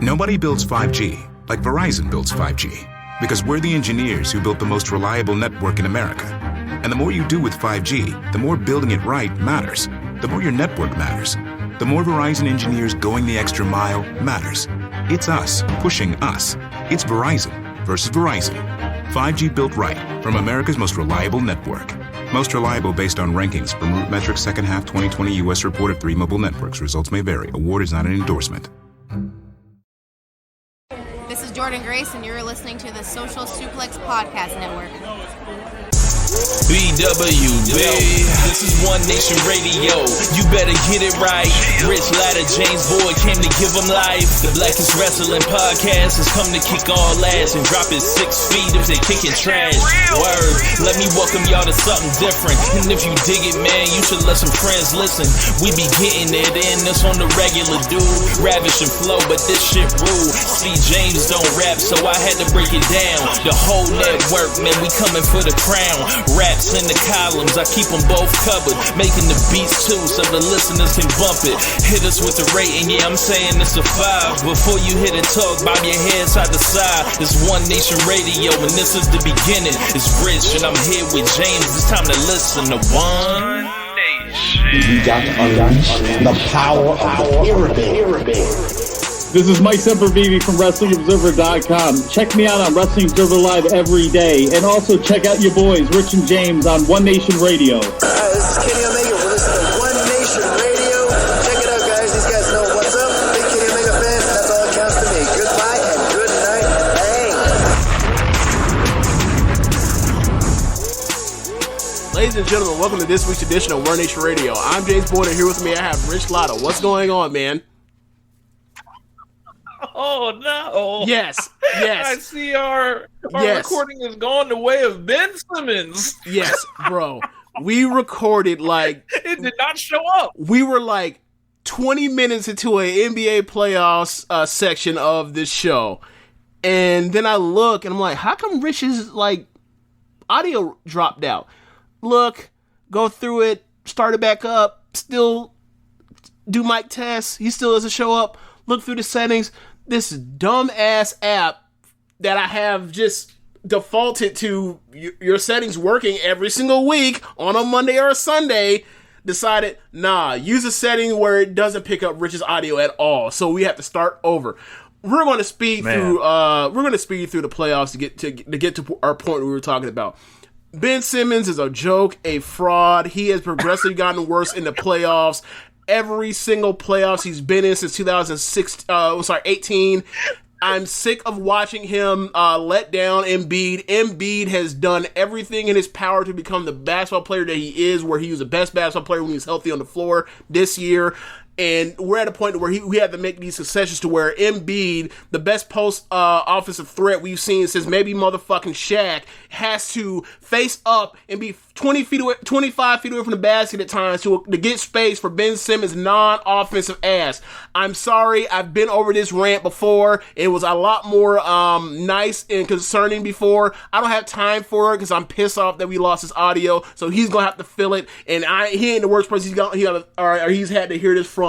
Nobody builds 5G like Verizon builds 5G, because we're the engineers who built the most reliable network in America. And the more you do with 5G, the more building it right matters. The more your network matters. The more Verizon engineers going the extra mile matters. It's us pushing us. It's Verizon versus Verizon. 5G built right from America's most reliable network. Most reliable based on rankings from RootMetrics second half 2020 U.S. report of 3 mobile networks. Results may vary. Award is not an endorsement. This is Jordan Grace, and you're listening to the Social Suplex Podcast Network. BWB, this is One Nation Radio. You better get it right. Rich Latta, James Boyd came to give them life. The Blackest Wrestling Podcast has come to kick all ass and drop it 6 feet if they kicking trash. Word, let me welcome y'all to something different. And if you dig it, man, you should let some friends listen. We be getting it in, this on the regular, dude. Ravish and flow, but this shit rude. See, James don't rap, so I had to break it down. The whole network, man, we coming for the crown. Raps in the columns, I keep them both covered. Making the beats too, so the listeners can bump it. Hit us with the rating, yeah, I'm saying it's a 5. Before you hit it, talk, bob your head side to side. It's One Nation Radio, and this is the beginning. It's Rich, and I'm here with James. It's time to listen to One Nation. You got to unleash the power of the pyramid. This is Mike Sempervive from WrestlingObserver.com. Check me out on Wrestling Observer Live every day. And also check out your boys, Rich and James, on One Nation Radio. This is Kenny Omega. We're listening to One Nation Radio. Check it out, guys. These guys know what's up. Big Kenny Omega fans. That's all that counts to me. Goodbye and good night. Bang. Ladies and gentlemen, welcome to this week's edition of One Nation Radio. I'm James Boyd, and here with me I have Rich Latta. What's going on, man? Oh no! Yes. I see our recording has gone the way of Ben Simmons. Yes, bro. We recorded it did not show up. We were 20 minutes into an NBA playoffs section of this show, and then I look and I'm like, how come Rich's audio dropped out? Look, go through it, start it back up, still do mic tests. He still doesn't show up. Look through the settings. This dumb-ass app that I have just defaulted to your settings working every single week on a Monday or a Sunday decided, use a setting where it doesn't pick up Rich's audio at all. So we have to start over. We're going to speed through the playoffs to get to our point we were talking about. Ben Simmons is a joke, a fraud. He has progressively gotten worse in the playoffs. Every single playoffs he's been in since 2018. I'm sick of watching him let down Embiid. Embiid has done everything in his power to become the basketball player that he is, where he was the best basketball player when he was healthy on the floor this year. And we're at a point where we had to make these concessions to where Embiid, the best post offensive threat we've seen since maybe motherfucking Shaq, has to face up and be 25 feet away from the basket at times to get space for Ben Simmons' non-offensive ass. I'm sorry, I've been over this rant before. It was a lot more nice and concerning before. I don't have time for it because I'm pissed off that we lost his audio, so he's gonna have to fill it. And he ain't the worst person he's had to hear this from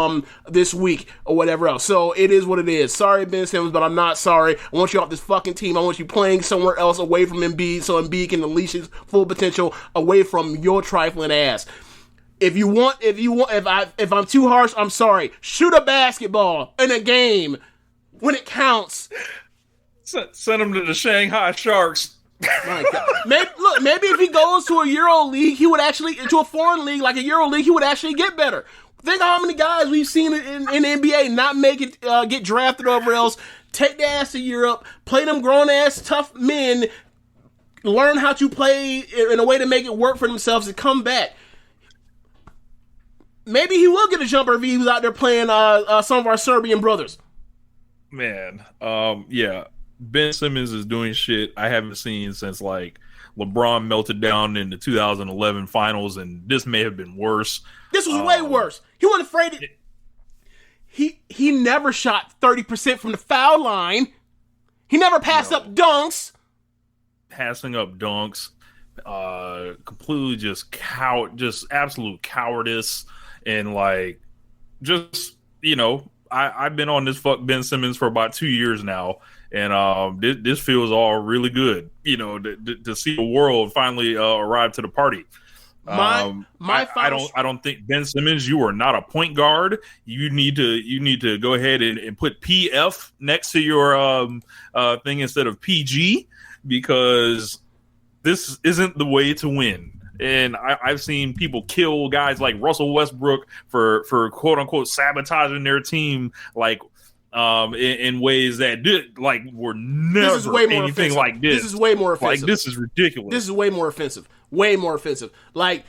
this week or whatever else. So it is what it is. Sorry, Ben Simmons, but I'm not sorry. I want you off this fucking team. I want you playing somewhere else away from Embiid so Embiid can unleash his full potential away from your trifling ass. If I'm too harsh, I'm sorry. Shoot a basketball in a game when it counts. Send him to the Shanghai Sharks. My God. Maybe if he goes to a Euro league, to a foreign league like a Euro league, he would actually get better. Think of how many guys we've seen in the NBA not make it, get drafted over else, take their ass to Europe, play them grown-ass tough men, learn how to play in a way to make it work for themselves and come back. Maybe he will get a jumper if he was out there playing some of our Serbian brothers. Man, yeah. Ben Simmons is doing shit I haven't seen since LeBron melted down in the 2011 finals, and this may have been worse. This was way worse. He wasn't afraid. He never shot 30% from the foul line. He never passed up dunks. Passing up dunks, completely just absolute cowardice, and I've been on this fuck Ben Simmons for about 2 years now, and this feels all really good. You know, to see the world finally arrive to the party. I don't think Ben Simmons, you are not a point guard. You need to go ahead and put PF next to your thing instead of PG, because this isn't the way to win. And I've seen people kill guys like Russell Westbrook for quote unquote sabotaging their team, like in ways that were never anything offensive. like this. This is way more offensive. Like, this is ridiculous. This is way more offensive. Way more offensive. Like,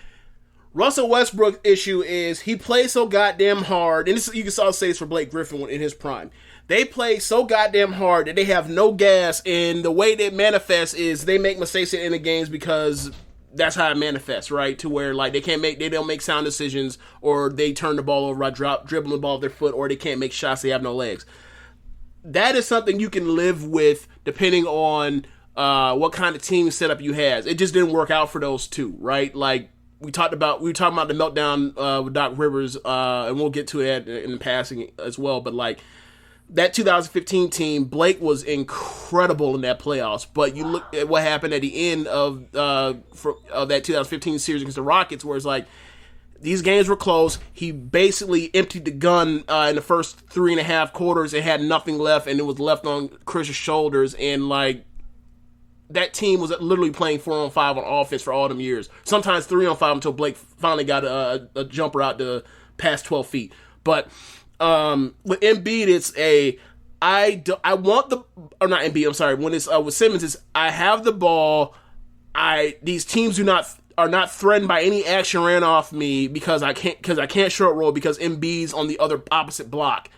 Russell Westbrook's issue is he plays so goddamn hard, and this, you can also say this for Blake Griffin in his prime. They play so goddamn hard that they have no gas, and the way that manifests is they make mistakes in the games because that's how it manifests, right? To where like they don't make sound decisions, or they turn the ball over, dribbling the ball with their foot, or they can't make shots, they have no legs. That is something you can live with depending on what kind of team setup you have. It just didn't work out for those two, right? Like we were talking about the meltdown with Doc Rivers, and we'll get to that in passing as well. But like that 2015 team, Blake was incredible in that playoffs. But you look at what happened at the end of that 2015 series against the Rockets, where it's like these games were close. He basically emptied the gun in the first 3.5 quarters and had nothing left, and it was left on Chris's shoulders. And like that team was literally playing 4-on-5 on offense for all them years. Sometimes 3-on-5 until Blake finally got a jumper out to past 12 feet. But with Embiid, it's when it's with Simmons, it's I have the ball. These teams are not threatened by any action ran off me because I can't short roll because Embiid's on the opposite block.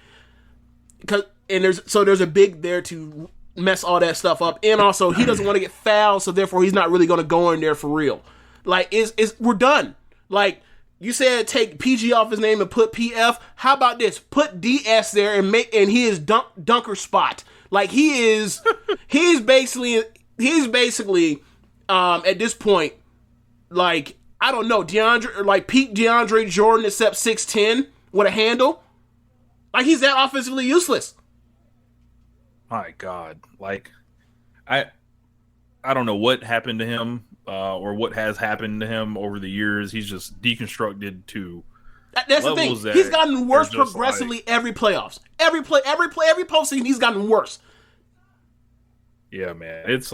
There's a big there to mess all that stuff up, and also he doesn't want to get fouled, so therefore he's not really going to go in there for real. Like we're done. Like you said, take PG off his name and put PF. How about this? Put DS there and he is dunker spot. Like he's basically at this point, like I don't know, peak DeAndre Jordan except 6'10" with a handle. Like he's that offensively useless. My God, like I don't know what happened to him or what has happened to him over the years. He's just deconstructed to. That's the thing. He's gotten worse progressively every playoffs. Every postseason, he's gotten worse. Yeah, man, it's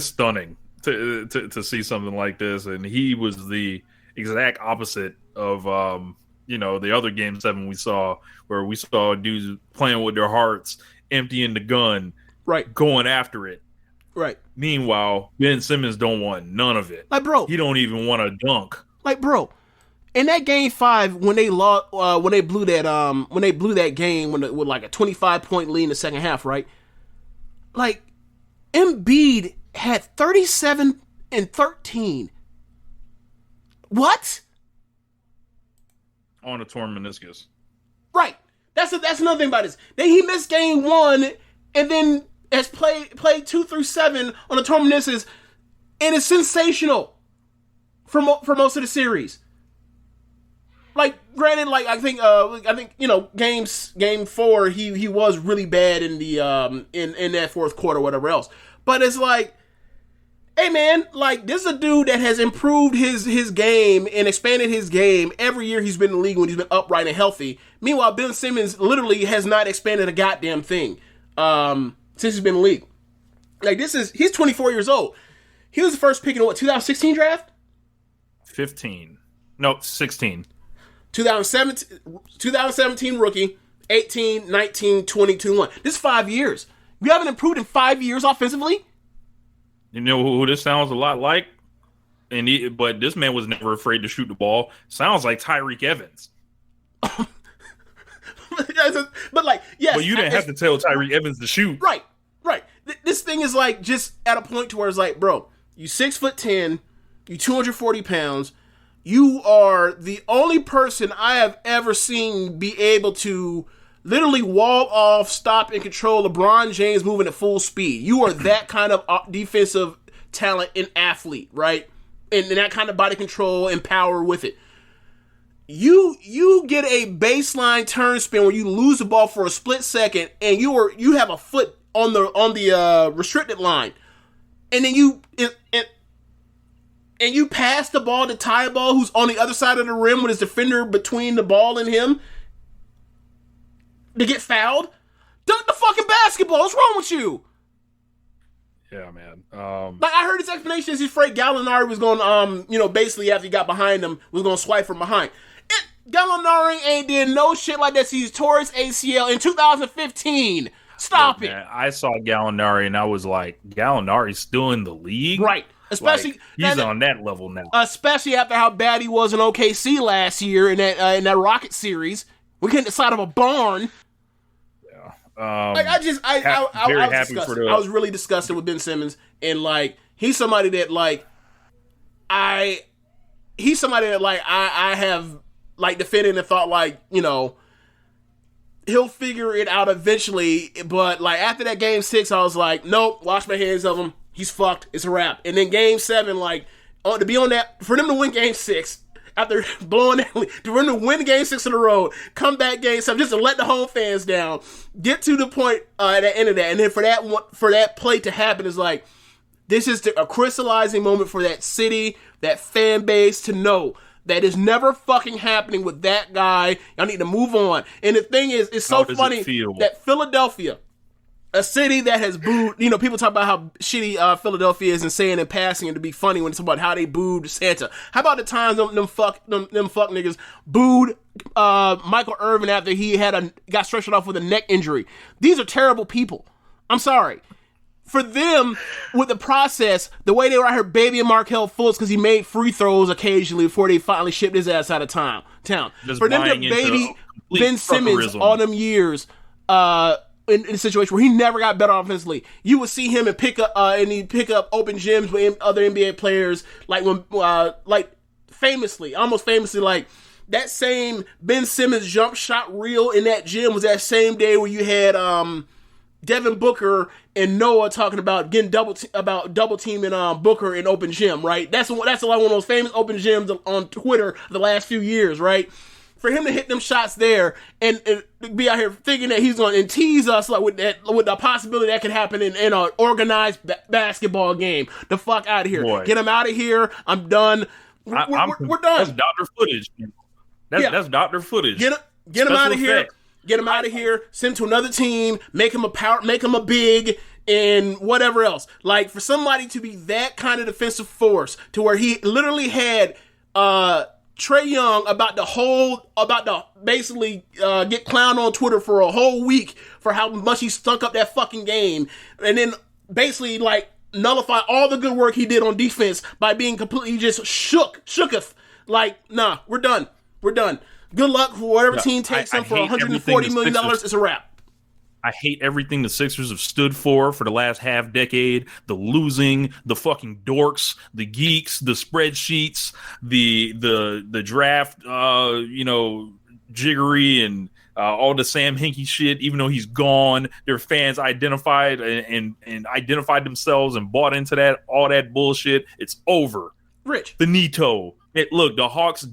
stunning to see something like this, and he was the exact opposite of the other Game 7 we saw, where we saw dudes playing with their hearts, emptying the gun, right, going after it. Right. Meanwhile, Ben Simmons don't want none of it. Like, bro, he don't even want to dunk. Like, bro, in that Game 5 when they lost, when they blew that game with like a 25-point lead in the second half, right? Like, Embiid had 37 and 13. What? On a torn meniscus. Right. That's another thing about this. Then he missed Game 1 and then has played 2 through 7 on a torn meniscus, and it's sensational for most of the series. Like, granted, like I think Game 4 he was really bad in the in that fourth quarter, whatever else. But it's like, hey man, like this is a dude that has improved his game and expanded his game every year he's been in the league when he's been upright and healthy. Meanwhile, Ben Simmons literally has not expanded a goddamn thing since he's been in the league. Like he's 24 years old. He was the first pick in what, 2016 draft? 15. No, 16. 2017 rookie, 18, 19, 20, 21. This is 5 years. We haven't improved in 5 years offensively. You know who this sounds a lot like? But this man was never afraid to shoot the ball. Sounds like Tyreek Evans. But like, yes. But you didn't have to tell Tyreek Evans to shoot. Right. This thing is like just at a point to where it's like, bro, you 6'10", you 240 pounds. You are the only person I have ever seen be able to literally wall off, stop, and control LeBron James moving at full speed. You are that kind of defensive talent and athlete, right? And that kind of body control and power with it. You get a baseline turn spin where you lose the ball for a split second, and you have a foot on the restricted line, and then you pass the ball to Ty Ball, who's on the other side of the rim with his defender between the ball and him, to get fouled. Dunk the fucking basketball. What's wrong with you? Yeah, man. Like, I heard his explanation is he's afraid Gallinari was going basically after he got behind him, was going to swipe from behind. Gallinari ain't did no shit like that. He's tore his ACL in 2015. Stop it. Man, I saw Gallinari and I was like, Gallinari's still in the league? Right. Especially like, he's on that level now. Especially after how bad he was in OKC last year in that Rocket series. We couldn't decide of a barn. I was disgusted. I was really disgusted with Ben Simmons, and like he's somebody that I have like defended and thought like, you know, he'll figure it out eventually, but like after that game 6 I was like, nope, wash my hands of him, he's fucked, it's a wrap. And then game 7, like to be on that, for them to win game 6 after blowing that lead, to run to win game 6 in a row, come back game 7 just to let the home fans down, get to the point at the end of that, and then for that play to happen is like, this is a crystallizing moment for that city, that fan base to know that is never fucking happening with that guy. Y'all need to move on. And the thing is, it's so funny that Philadelphia, a city that has booed, you know, people talk about how shitty Philadelphia is and saying and passing and to be funny when it's about how they booed Santa. How about the times them fuck niggas booed Michael Irvin after he got stretched off with a neck injury? These are terrible people. I'm sorry. For them, with the process, the way they were out here babying Markelle Fultz because he made free throws occasionally before they finally shipped his ass out of town. Just for them to baby Ben Simmons all them years in a situation where he never got better offensively, you would see him and pick up open gyms with other NBA players, like when almost famously, like that same Ben Simmons jump shot reel in that gym was that same day where you had Devin Booker and Noah talking about getting double teaming Booker in open gym, right? That's like one of those famous open gyms on Twitter the last few years, right? For him to hit them shots there and be out here thinking that he's going to tease us like with the possibility that could happen in an organized basketball game. The fuck out of here! Boy. Get him out of here! I'm done. We're done. That's doctor footage. That's doctor footage. Get him out of here. Get him out of here, send him to another team, make him a big, and whatever else. Like, for somebody to be that kind of defensive force to where he literally had Trae Young about to basically get clowned on Twitter for a whole week for how much he stunk up that fucking game, and then basically like nullify all the good work he did on defense by being completely just shooketh. Like, nah, we're done. Good luck for whatever team takes him for $140 million. It's a wrap. I hate everything the Sixers have stood for the last half decade. The losing, the fucking dorks, the geeks, the spreadsheets, the draft, jiggery and all the Sam Hinkie shit. Even though he's gone, their fans identified and identified themselves and bought into that, all that bullshit. It's over. Rich. Finito. Look, the Hawks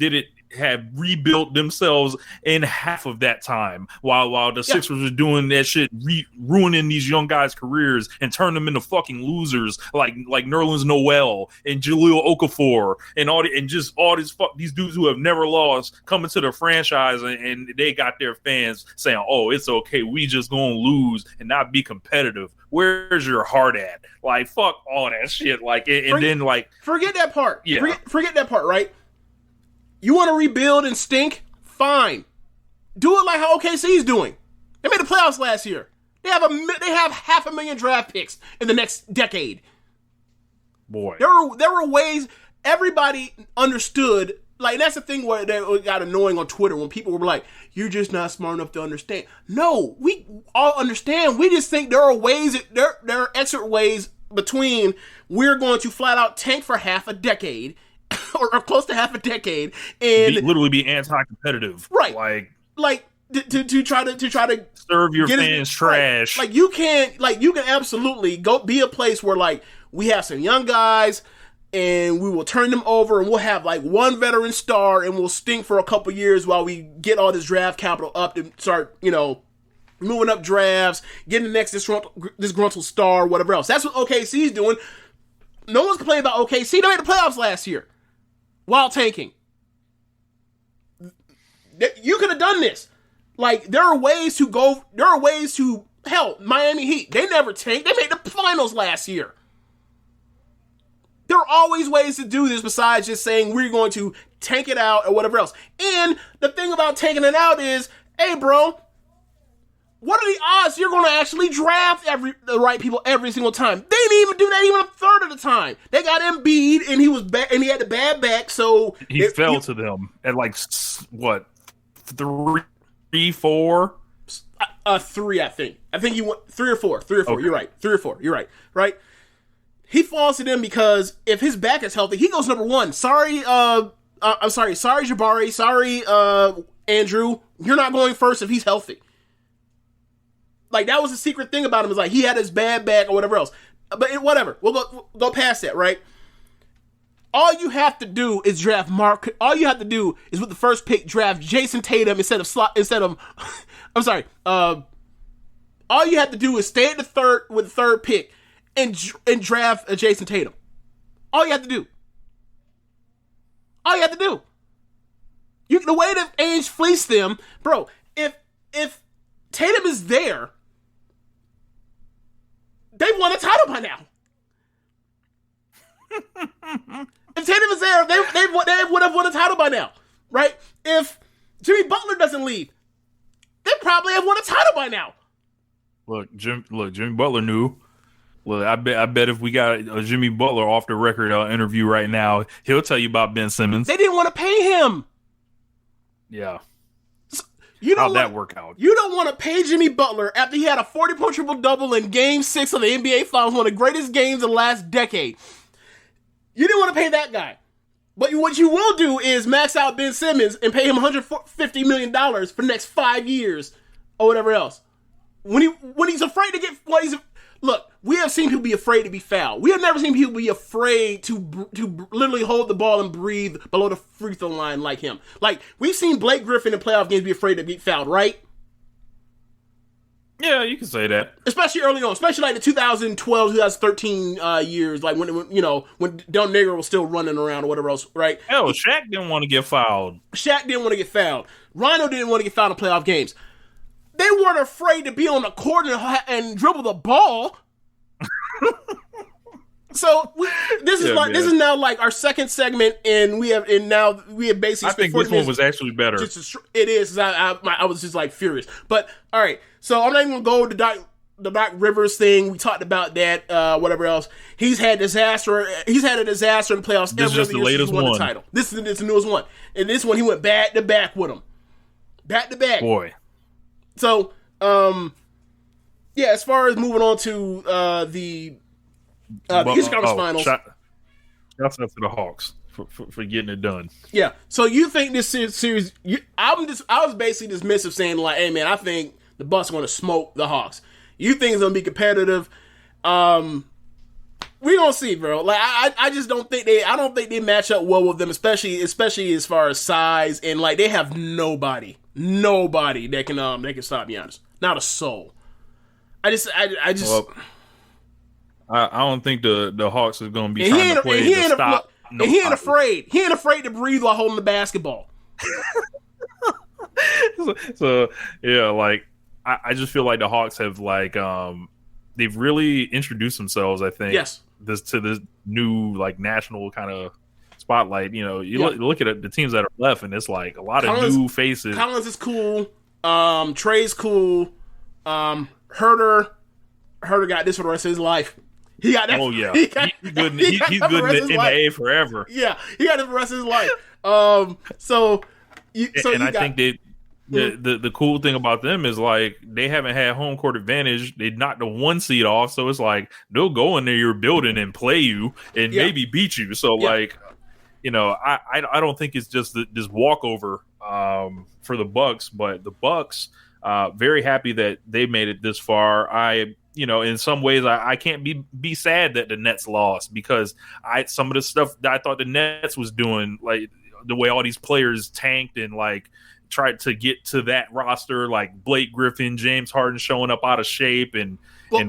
have rebuilt themselves in half of that time while the Sixers were doing that shit, ruining these young guys' careers and turning them into fucking losers like Nerlens Noel and Jahlil Okafor and these dudes who have never lost coming to the franchise and they got their fans saying, oh, it's okay, we just gonna lose and not be competitive. Where's your heart at? Like, fuck all that shit. Like, forget that part. Yeah. Forget that part, right? You want to rebuild and stink? Fine. Do it like how OKC's doing. They made the playoffs last year. They have 500,000 draft picks in the next decade. Boy. There were ways everybody understood. Like, that's the thing where it got annoying on Twitter when people were like, you're just not smart enough to understand. No, we all understand. We just think there are ways, there are extra ways between we're going to flat out tank for half a decade or close to half a decade, and literally be anti-competitive, right? Like to try to serve your fans trash. Like you can absolutely go be a place where like we have some young guys and we will turn them over, and we'll have like one veteran star, and we'll stink for a couple years while we get all this draft capital up to start, moving up drafts, getting the next disgruntled star, whatever else. That's what OKC's doing. No one's complaining about OKC. They made the playoffs last year while tanking. You could have done this. Like, there are ways to, hell, Miami Heat, they never tanked. They made the finals last year. There are always ways to do this besides just saying we're going to tank it out or whatever else. And the thing about tanking it out is, hey, bro, what are the odds you're going to actually draft the right people every single time? They didn't even do that even a third of the time. They got Embiid, and he was back, and he had the bad back, so he fell to them at like what, 3, 4? 3, I think. I think he went 3 or 4. 3 or 4. Okay. You're right. 3 or 4. You're right. Right. He falls to them because if his back is healthy, he goes number 1. Sorry, I'm sorry. Sorry, Jabari. Sorry, Andrew. You're not going first if he's healthy. Like, that was the secret thing about him, is like he had his bad back or whatever else. But whatever. We'll go past that, right? All you have to do is draft all you have to do is with the first pick draft Jason Tatum instead of I'm sorry. All you have to do is stay at the third pick and draft Jason Tatum. All you have to do. All you have to do. The way that Ainge fleeced them, bro. If Tatum is there, they won a title by now. If Tatum is there, they would have won a title by now, right? If Jimmy Butler doesn't leave, they probably have won a title by now. Look, Jimmy Butler knew. Look, I bet if we got a Jimmy Butler off the record interview right now, he'll tell you about Ben Simmons. They didn't want to pay him. Yeah. How'd that work out? You don't want to pay Jimmy Butler after he had a 40-point triple-double in Game 6 of the NBA Finals, one of the greatest games of the last decade. You didn't want to pay that guy. But what you will do is max out Ben Simmons and pay him $150 million for the next 5 years or whatever else. When he's afraid to get... Look, we have seen people be afraid to be fouled. We have never seen people be afraid to literally hold the ball and breathe below the free throw line like him. Like, we've seen Blake Griffin in playoff games be afraid to be fouled, right? Yeah, you can say that. Especially early on, especially like the 2012, 2013 years, like when Del Negro was still running around or whatever else, right? Hell, Shaq didn't want to get fouled. Rhino didn't want to get fouled in playoff games. They weren't afraid to be on the court and dribble the ball. So this is now like our second segment, and we have basically. I think this one was actually better. It is. I was just like furious, but all right. So I'm not even gonna go to the Doc Rivers thing. We talked about that. Whatever else. He's had a disaster in the playoffs. This is just the latest one. The title. This is the newest one, and this one he went back to back with him. Back to back. Boy. So, as far as moving on to the East Conference Finals. Shouts out to the Hawks for getting it done. Yeah. So you think this series? I was basically dismissive, saying like, "Hey man, I think the Bucks are going to smoke the Hawks." You think it's going to be competitive? We gonna see, bro. Like I just don't think they match up well with them, especially as far as size, and like they have nobody that can stop Giannis. Not a soul. I don't think the Hawks is gonna be trying to play to stop. He ain't afraid. He ain't afraid to breathe while holding the basketball. So yeah, like I just feel like the Hawks have like they've really introduced themselves. I think to this new like national kind of spotlight. You know, look at the teams that are left, and it's like a lot of new faces. Collins is cool. Trey's cool. Herder got this for the rest of his life. He got that. Oh yeah, he's good. He's good in the A forever. Yeah, he got it for the rest of his life. I think that the cool thing about them is like they haven't had home court advantage. They knocked the 1 seed off, so it's like they'll go in there your building and play you and maybe beat you. So like, you know, I don't think it's just this walkover for the Bucks, but the Bucks very happy that they made it this far. in some ways, I can't be sad that the Nets lost, because some of the stuff that I thought the Nets was doing, like the way all these players tanked and like tried to get to that roster, like Blake Griffin, James Harden showing up out of shape and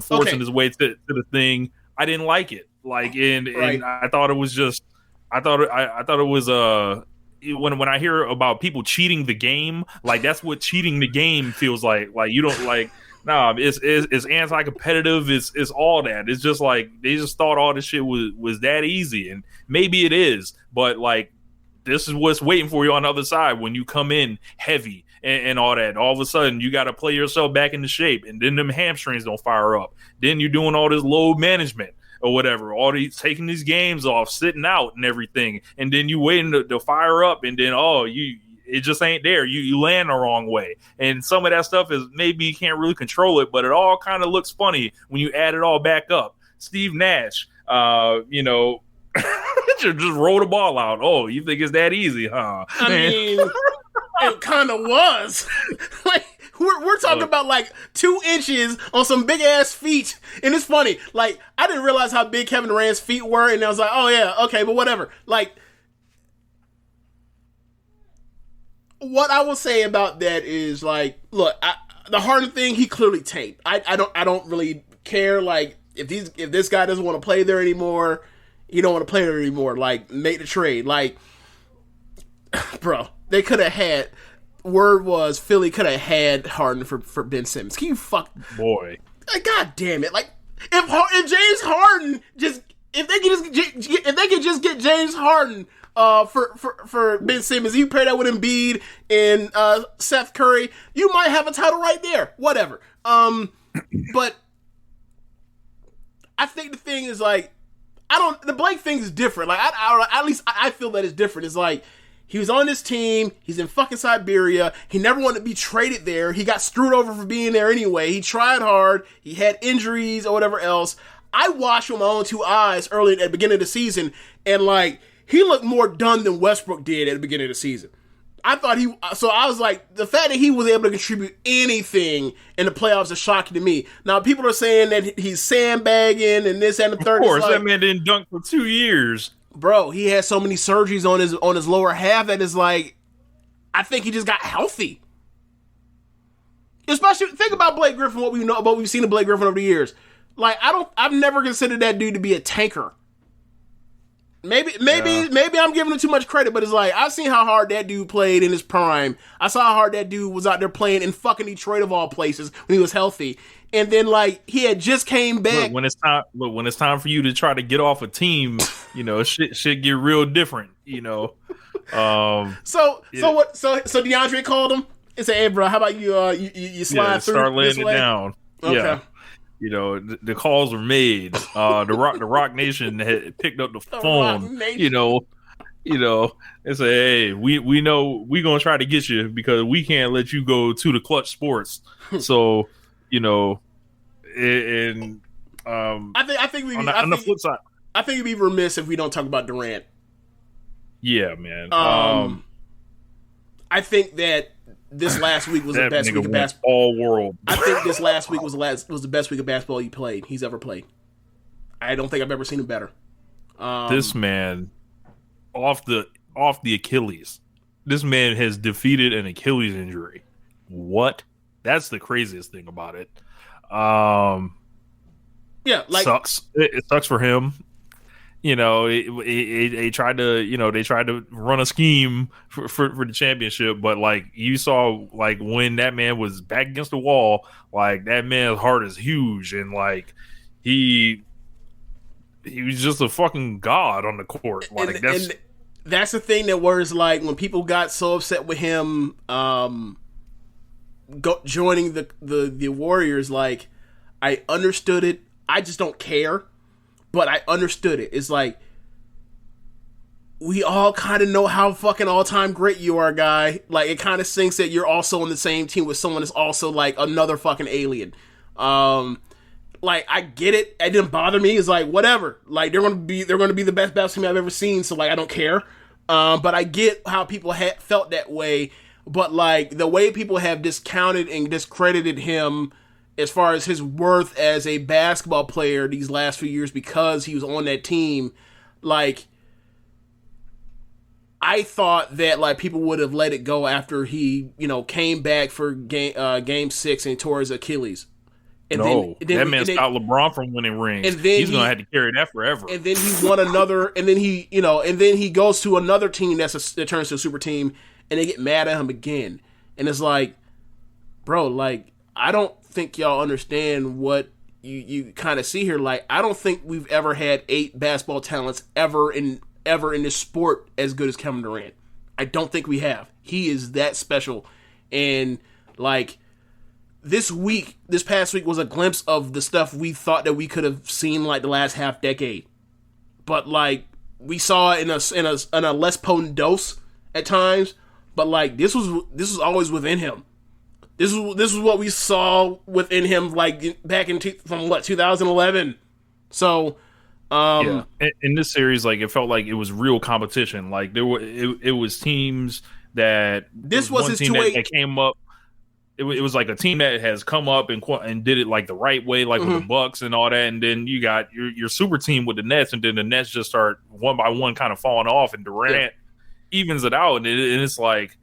forcing his way to the thing. I didn't like it. Like, and I thought it was just, I thought it was when I hear about people cheating the game, like that's what cheating the game feels like. Like you don't like. No, it's anti-competitive. It's all that. It's just like they just thought all this shit was that easy, and maybe it is. But like, this is what's waiting for you on the other side when you come in heavy and all that. All of a sudden, you got to play yourself back into shape, and then them hamstrings don't fire up. Then you're doing all this load management or whatever. All these taking these games off, sitting out, and everything, and then you waiting to fire up, and then it just ain't there. You land the wrong way. And some of that stuff is maybe you can't really control it, but it all kind of looks funny when you add it all back up. Steve Nash, just roll the ball out. Oh, you think it's that easy, huh? I mean, it kind of was. Like, we're talking about like 2 inches on some big ass feet. And it's funny. Like, I didn't realize how big Kevin Durant's feet were. And I was like, oh yeah, okay, but whatever. Like, what I will say about that is, like, look, the Harden thing, he clearly tanked. I don't really care. Like, if this guy doesn't want to play there anymore, you don't want to play there anymore. Like, make the trade. Like, bro, they could have had. Word was Philly could have had Harden for Ben Simmons. Can you boy? Like, God damn it! Like, if James Harden if they could just get James Harden. For Ben Simmons, you pair that with Embiid and Seth Curry, you might have a title right there. Whatever. But I think the thing is, like, the Blake thing is different. Like, at least I feel that it's different. It's like, he was on this team, he's in fucking Siberia, he never wanted to be traded there, he got screwed over for being there anyway, he tried hard, he had injuries or whatever else. I watched with my own 2 eyes early at the beginning of the season, and like, he looked more done than Westbrook did at the beginning of the season. I was like, the fact that he was able to contribute anything in the playoffs is shocking to me. Now, people are saying that he's sandbagging and this and the third. Of course, that man didn't dunk for 2 years. Bro, he had so many surgeries on his lower half that is like, I think he just got healthy. Especially, think about Blake Griffin, what we've seen of Blake Griffin over the years. Like, I've never considered that dude to be a tanker. Maybe I'm giving him too much credit, but it's like, I've seen how hard that dude played in his prime. I saw how hard that dude was out there playing in fucking Detroit of all places when he was healthy. And then, like, he had just came back. When it's time for you to try to get off a team, shit get real different, So DeAndre called him and said, "Hey, bro, how about you slide through? Start laying it down." Okay. Yeah. The calls were made. The Rock Nation had picked up the phone. And say, "Hey, we know we gonna try to get you because we can't let you go to the Clutch Sports." So, and I think on the flip side, I think it'd be remiss if we don't talk about Durant. Yeah, man. I think that this last week was the best week of basketball. All world. I think this last week was the best week of basketball he's ever played. I don't think I've ever seen him better. This man, off the Achilles, this man has defeated an Achilles injury. What? That's the craziest thing about it. Yeah, like, sucks. It sucks for him. They tried to run a scheme for the championship, but like you saw, like when that man was back against the wall, like that man's heart is huge, and like he was just a fucking god on the court. Like that's the thing that worries. Like when people got so upset with him joining the Warriors, like I understood it. I just don't care. But I understood it. It's like, we all kind of know how fucking all-time great you are, guy. Like, it kind of sinks that you're also on the same team with someone that's also, like, another fucking alien. Like, I get it. It didn't bother me. It's like, whatever. Like, they're gonna be the best basketball team I've ever seen, so, like, I don't care. But I get how people felt that way. But, like, the way people have discounted and discredited him as far as his worth as a basketball player these last few years because he was on that team, like, I thought that like people would have let it go after he, came back for game 6 and tore his Achilles. And that man stopped LeBron from winning rings. And then he's gonna have to carry that forever. And then he won another. And then he goes to another team that turns to a super team, and they get mad at him again. And it's like, bro, like I don't think y'all understand what you kind of see here. Like I don't think we've ever had 8 basketball talents ever in this sport as good as Kevin Durant. I don't think we have. He is that special. And like this past week was a glimpse of the stuff we thought that we could have seen like the last half decade. But like we saw it in a less potent dose at times, but like this was always within him. This is what we saw within him like back from 2011. So in this series, like it felt like it was real competition. Like it was teams that this was his that came up. It was like a team that has come up and did it like the right way, like with the Bucks and all that. And then you got your super team with the Nets, and then the Nets just start one by one kind of falling off, and Durant evens it out. And it's like,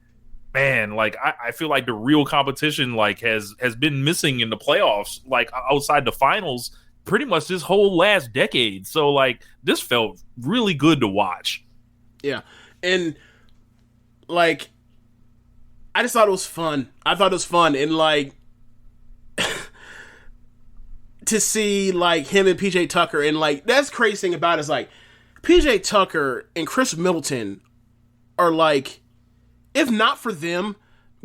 man, like I feel like the real competition like has been missing in the playoffs, like outside the finals, pretty much this whole last decade. So like this felt really good to watch. Yeah. And like I just thought it was fun. And like to see like him and PJ Tucker, and like that's crazy thing about it is like PJ Tucker and Chris Middleton are like, if not for them,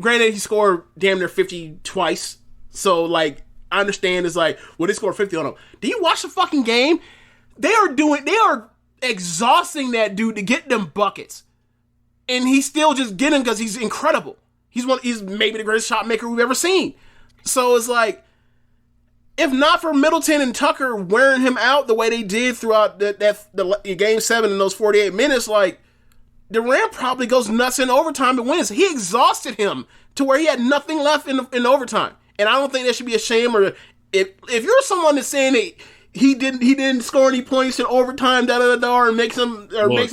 granted he scored damn near 50 twice. So like I understand it's like, well, they scored 50 on him. Do you watch the fucking game? They are exhausting that dude to get them buckets. And he's still just getting because he's incredible. He's maybe the greatest shot maker we've ever seen. So it's like, if not for Middleton and Tucker wearing him out the way they did throughout the game 7 in those 48 minutes, like Durant probably goes nuts in overtime and wins. He exhausted him to where he had nothing left in overtime. And I don't think that should be a shame. Or if you're someone that's saying that he didn't score any points in overtime, and makes him you're a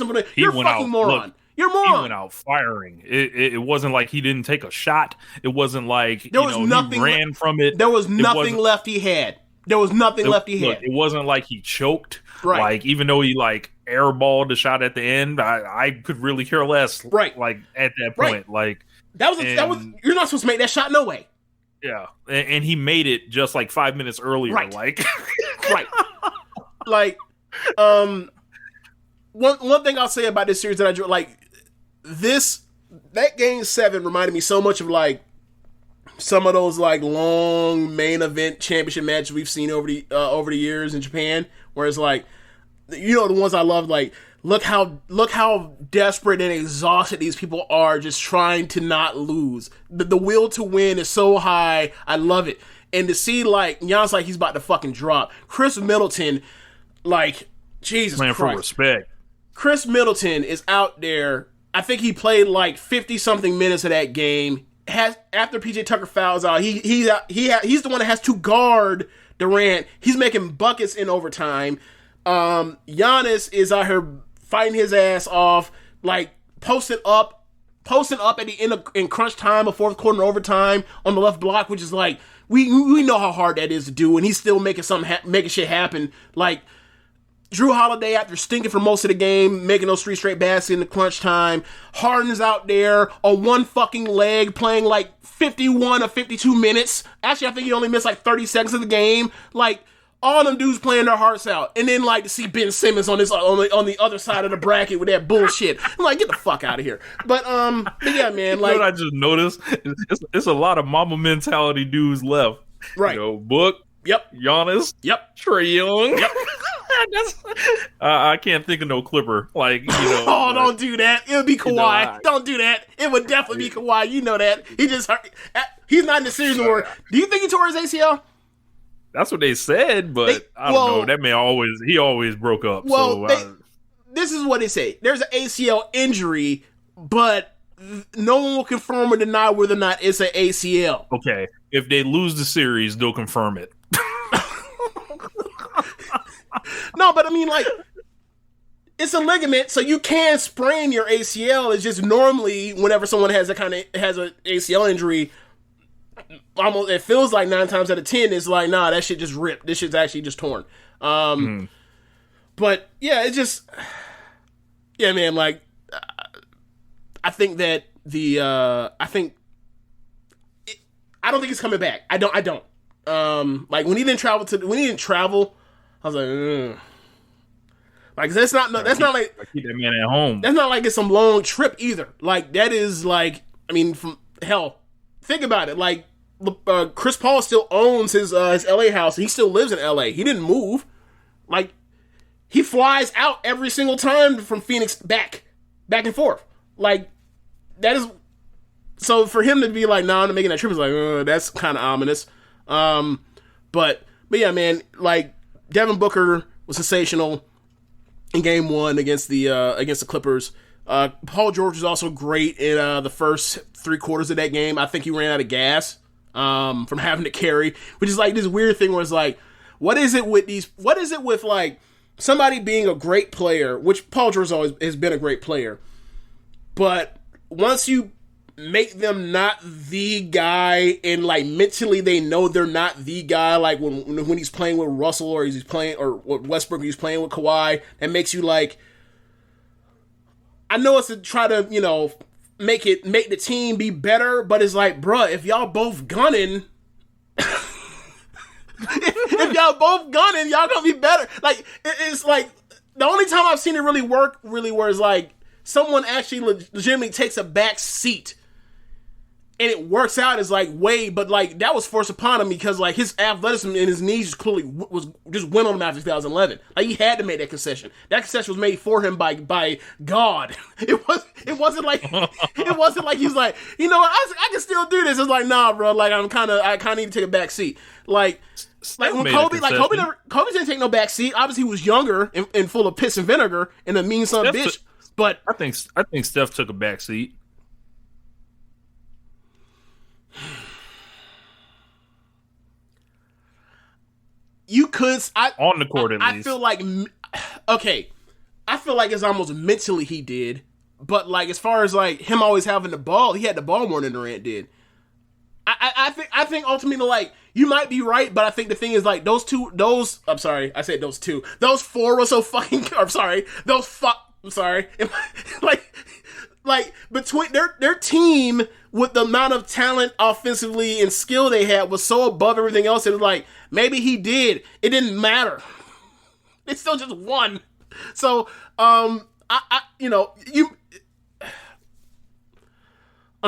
fucking moron. You're a moron. He went out firing. It wasn't like he didn't take a shot. It wasn't like he ran from it. There was nothing left he had. It wasn't like he choked. Right. Like even though he like airballed the shot at the end, I could really care less. Right. Like at that point, right. Like that was you're not supposed to make that shot. No way. Yeah, and he made it just like 5 minutes earlier. Right. Like, right. Like, one thing I'll say about this series that I enjoy, like that game 7 reminded me so much of like some of those like long main event championship matches we've seen over the years in Japan, where it's like, the ones I love, like look how desperate and exhausted these people are just trying to not lose. The will to win is so high. I love it. And to see like Giannis like he's about to fucking drop. Chris Middleton, like Jesus Christ. For respect. Chris Middleton is out there. I think he played like 50 something minutes of that game. After PJ Tucker fouls out, he's the one that has to guard Durant. He's making buckets in overtime. Giannis is out here fighting his ass off, like posting up at the end in crunch time, a fourth quarter overtime on the left block, which is like we know how hard that is to do, and he's still making shit happen. Like Drew Holiday, after stinking for most of the game, making those 3 straight baskets in the crunch time. Harden's out there on one fucking leg, playing like 51 or 52 minutes. Actually, I think he only missed like 30 seconds of the game. Like all them dudes playing their hearts out, and then like to see Ben Simmons on the other side of the bracket with that bullshit. I'm like, get the fuck out of here. But yeah, man. Like, you know what I just noticed? It's a lot of mama mentality dudes left. Right. Book. Yep. Giannis. Yep. Trae Young. Yep. I can't think of no Clipper. Like, oh, don't do that. It would be Kawhi. Don't do that. It would definitely be Kawhi. You know that. He just hurt. He's not in the series anymore. Do you think he tore his ACL? That's what they said, but I don't know. That man always broke up. Well, this is what they say. There's an ACL injury, but no one will confirm or deny whether or not it's an ACL. Okay, if they lose the series, they'll confirm it. No, but I mean, like, it's a ligament, so you can sprain your ACL. It's just normally whenever someone has an ACL injury, almost it feels like 9 times out of 10 it's like, nah, that shit just ripped. This shit's actually just torn. But yeah, it's just, yeah, man. Like, I think that I don't think it's coming back. I don't. Like when he didn't travel, I was like, ugh. Like that's not like keep that man at home. That's not like it's some long trip either. Like that is like, I mean, from hell, think about it. Like Chris Paul still owns his LA house. He still lives in LA. He didn't move. Like he flies out every single time from Phoenix back and forth. Like that is so for him to be like, nah, I'm not making that trip is like, that's kind of ominous. But yeah, man, like Devin Booker was sensational in Game 1 against the Clippers. Paul George was also great in the first 3 quarters of that game. I think he ran out of gas from having to carry, which is like this weird thing where it's like, what is it with like somebody being a great player, which Paul George always has been a great player, but once you make them not the guy and like mentally they know they're not the guy, like when he's playing with Russell or he's playing or Westbrook, he's playing with Kawhi, that makes you like, I know it's to try to, you know, make the team be better, but it's like, bruh, if y'all both gunning if y'all both gunning, y'all gonna be better. Like it's like the only time I've seen it really work where it's like someone actually legitimately takes a back seat and it works out is like Wade, but like that was forced upon him because like his athleticism and his knees just clearly just went on him after 2011. Like he had to make that concession. That concession was made for him by God. It wasn't like he was like, you know what, I can still do this. It's like, nah, bro. Like I kind of need to take a back seat. Like when Kobe didn't take no back seat. Obviously he was younger and full of piss and vinegar and a mean son of a bitch. But I think Steph took a back seat. You could on the court at least. I feel like it's almost mentally he did, but like as far as like him always having the ball, he had the ball more than Durant did. I think ultimately like you might be right, but I think the thing is like those four were so fucking. Like between their team with the amount of talent offensively and skill they had was so above everything else. It was like maybe he did. It didn't matter. They still just won. So I'm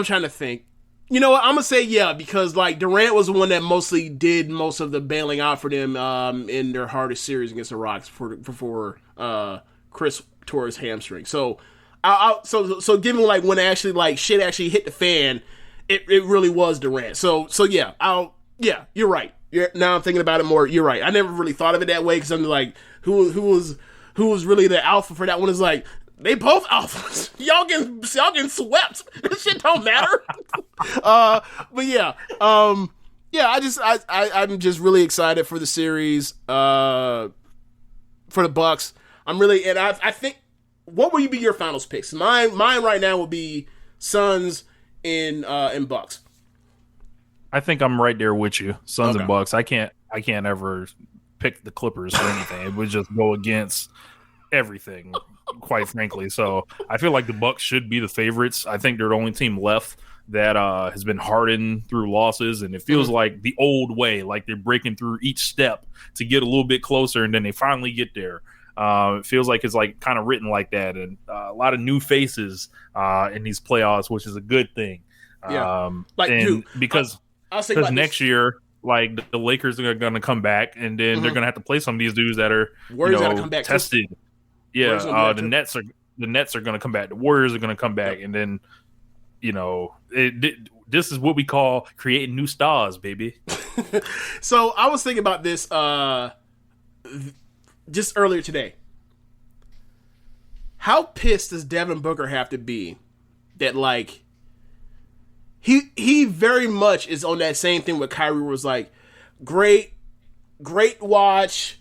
trying to think. You know what? I'm gonna say yeah because like Durant was the one that mostly did most of the bailing out for them in their hardest series against the Rocks before Chris tore his hamstring. So. So given like when actually like shit actually hit the fan, it really was Durant. So yeah, you're right. Now I'm thinking about it more. You're right. I never really thought of it that way because I'm like, who was really the alpha for that one? Is like they both alphas. Y'all getting swept. This shit don't matter. But yeah, I'm just really excited for the series. For the Bucks, I'm really and I think. What will be your finals picks? Mine right now will be Suns in Bucks. I think I'm right there with you. Suns and Bucks. I can't ever pick the Clippers for anything. It would just go against everything, quite frankly. So I feel like the Bucks should be the favorites. I think they're the only team left that has been hardened through losses, and it feels like the old way, like they're breaking through each step to get a little bit closer, and then they finally get there. It feels like it's like kind of written like that, and a lot of new faces in these playoffs, which is a good thing. Yeah, because next year, like the Lakers are going to come back, and then they're going to have to play some of these dudes that are come back tested. Too. Yeah, the Nets are going to come back. The Warriors are going to come back, and then this is what we call creating new stars, baby. So I was thinking about this. Just earlier today, how pissed does Devin Booker have to be that like he very much is on that same thing with Kyrie, was like great watch,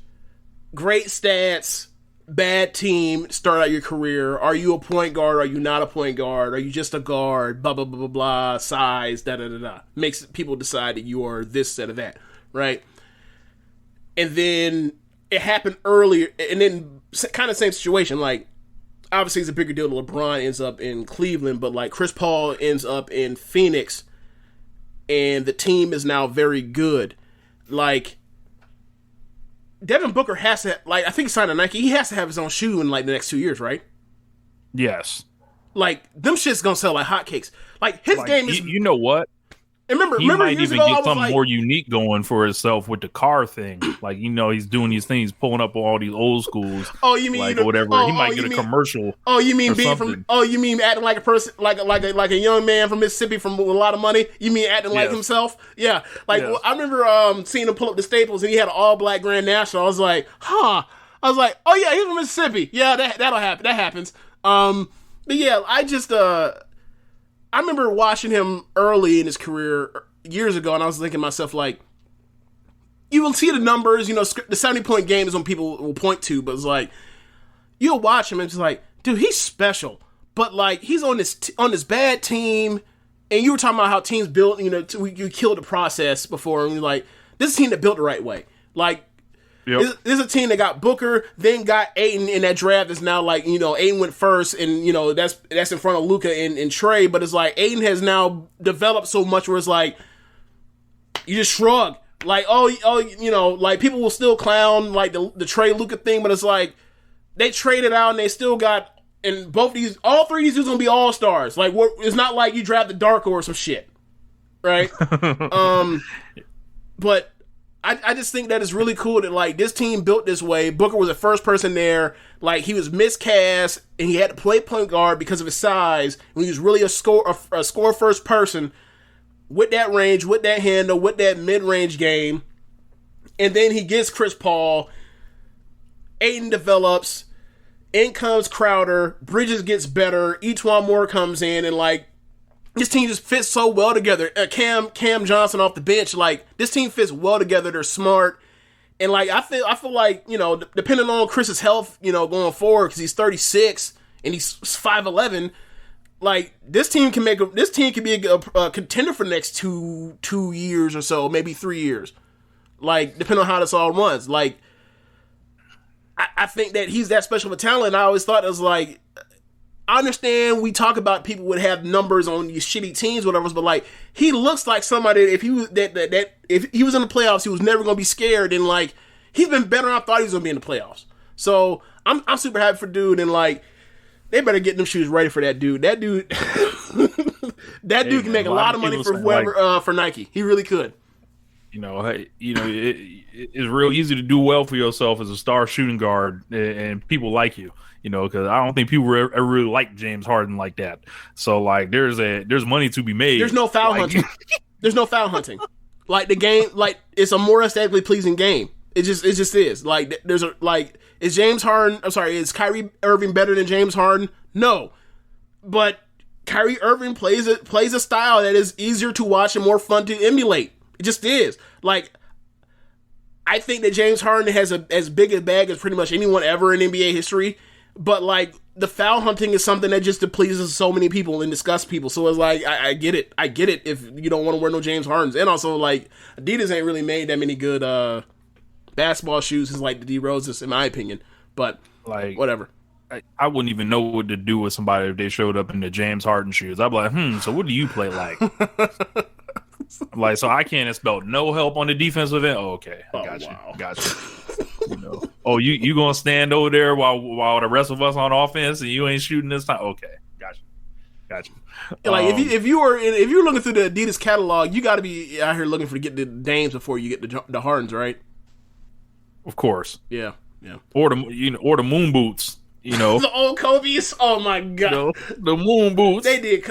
great stats, bad team, start out your career. Are you a point guard? Are you not a point guard? Are you just a guard? Blah, blah, blah, blah, blah, size, da-da-da-da. Makes people decide that you are this, instead of that, right? And then it happened earlier, and then kind of same situation. Like, obviously it's a bigger deal that LeBron ends up in Cleveland, but like Chris Paul ends up in Phoenix, and the team is now very good. Like, Devin Booker has to, like, I think he signed a Nike. He has to have his own shoe in, like, the next 2 years, right? Yes. Like, them shit's gonna sell like hotcakes. Like, his game is... You know what? And remember might years even ago, get I was something like, more unique going for himself with the car thing. Like, he's doing these things, pulling up all these old schools. Oh, you mean like whatever? He might get a commercial. Oh, you mean being something. you mean acting like a person, like a young man from Mississippi with a lot of money? You mean acting like himself? Yeah. Like, Yes. I remember seeing him pull up the Staples, and he had an all black Grand National. I was like, huh. I was like, oh yeah, he's from Mississippi. Yeah, that'll happen. That happens. But yeah, I remember watching him early in his career years ago, and I was thinking to myself, like, you will see the numbers, the 70-point game is when people will point to, but it's like, you'll watch him and it's like, dude, he's special, but like, he's on this bad team, and you were talking about how teams built, you killed the process before, and you're like, this is a team that built the right way. Like, this is a team that got Booker, then got Ayton in that draft. That's now like, Ayton went first, and that's in front of Luka and Trey. But it's like Ayton has now developed so much where it's like you just shrug, like like people will still clown like the Trey Luka thing, but it's like they traded out and they still got, and all three of these dudes gonna be all stars. Like, it's not like you drafted Darko or some shit, right? But I just think that it's really cool that, like, this team built this way. Booker was the first person there. Like, he was miscast, and he had to play point guard because of his size. And he was really a score first person with that range, with that handle, with that mid-range game. And then he gets Chris Paul. Ayton develops. In comes Crowder. Bridges gets better. Etuan Moore comes in, and, like, this team just fits so well together. Cam Johnson off the bench, like, this team fits well together. They're smart, and like I feel like, depending on Chris's health, going forward, because he's 36 and he's 5'11", like, this team can be a contender for the next two years or so, maybe 3 years, like, depending on how this all runs. Like, I think that he's that special of a talent. I always thought it was like, I understand we talk about people would have numbers on these shitty teams, whatever, but like, he looks like somebody if he was if he was in the playoffs, he was never gonna be scared, and like, he's been better than I thought he was gonna be in the playoffs. So I'm super happy for dude, and like, they better get them shoes ready for that dude. That dude can make a lot of money for whoever, for Nike. He really could. It's real easy to do well for yourself as a star shooting guard, and people like you. Because I don't think people ever really like James Harden like that. So like, there's money to be made. There's no foul hunting. There's no foul hunting. Like, the game, like, it's a more aesthetically pleasing game. It just is. Like, is Kyrie Irving better than James Harden? No, but Kyrie Irving plays a style that is easier to watch and more fun to emulate. It just is. Like, I think that James Harden has as big a bag as pretty much anyone ever in NBA history. But, like, the foul hunting is something that just pleases so many people and disgusts people. So it's like, I get it. I get it if you don't want to wear no James Hardens. And also, like, Adidas ain't really made that many good basketball shoes as, like, the D Roses, in my opinion. But, like, whatever. I wouldn't even know what to do with somebody if they showed up in the James Harden shoes. I'd be like, so what do you play like? Like, so I can't expect no help on the defensive end? Oh, okay. Got you. Oh, you gonna stand over there while the rest of us on offense and you ain't shooting this time? Okay, got you. Like, if you're looking through the Adidas catalog, you got to be out here looking get the Dames before you get the Hardens, right? Of course. Yeah. Or the moon boots. The old Kobe's. Oh my god. The moon boots. They did.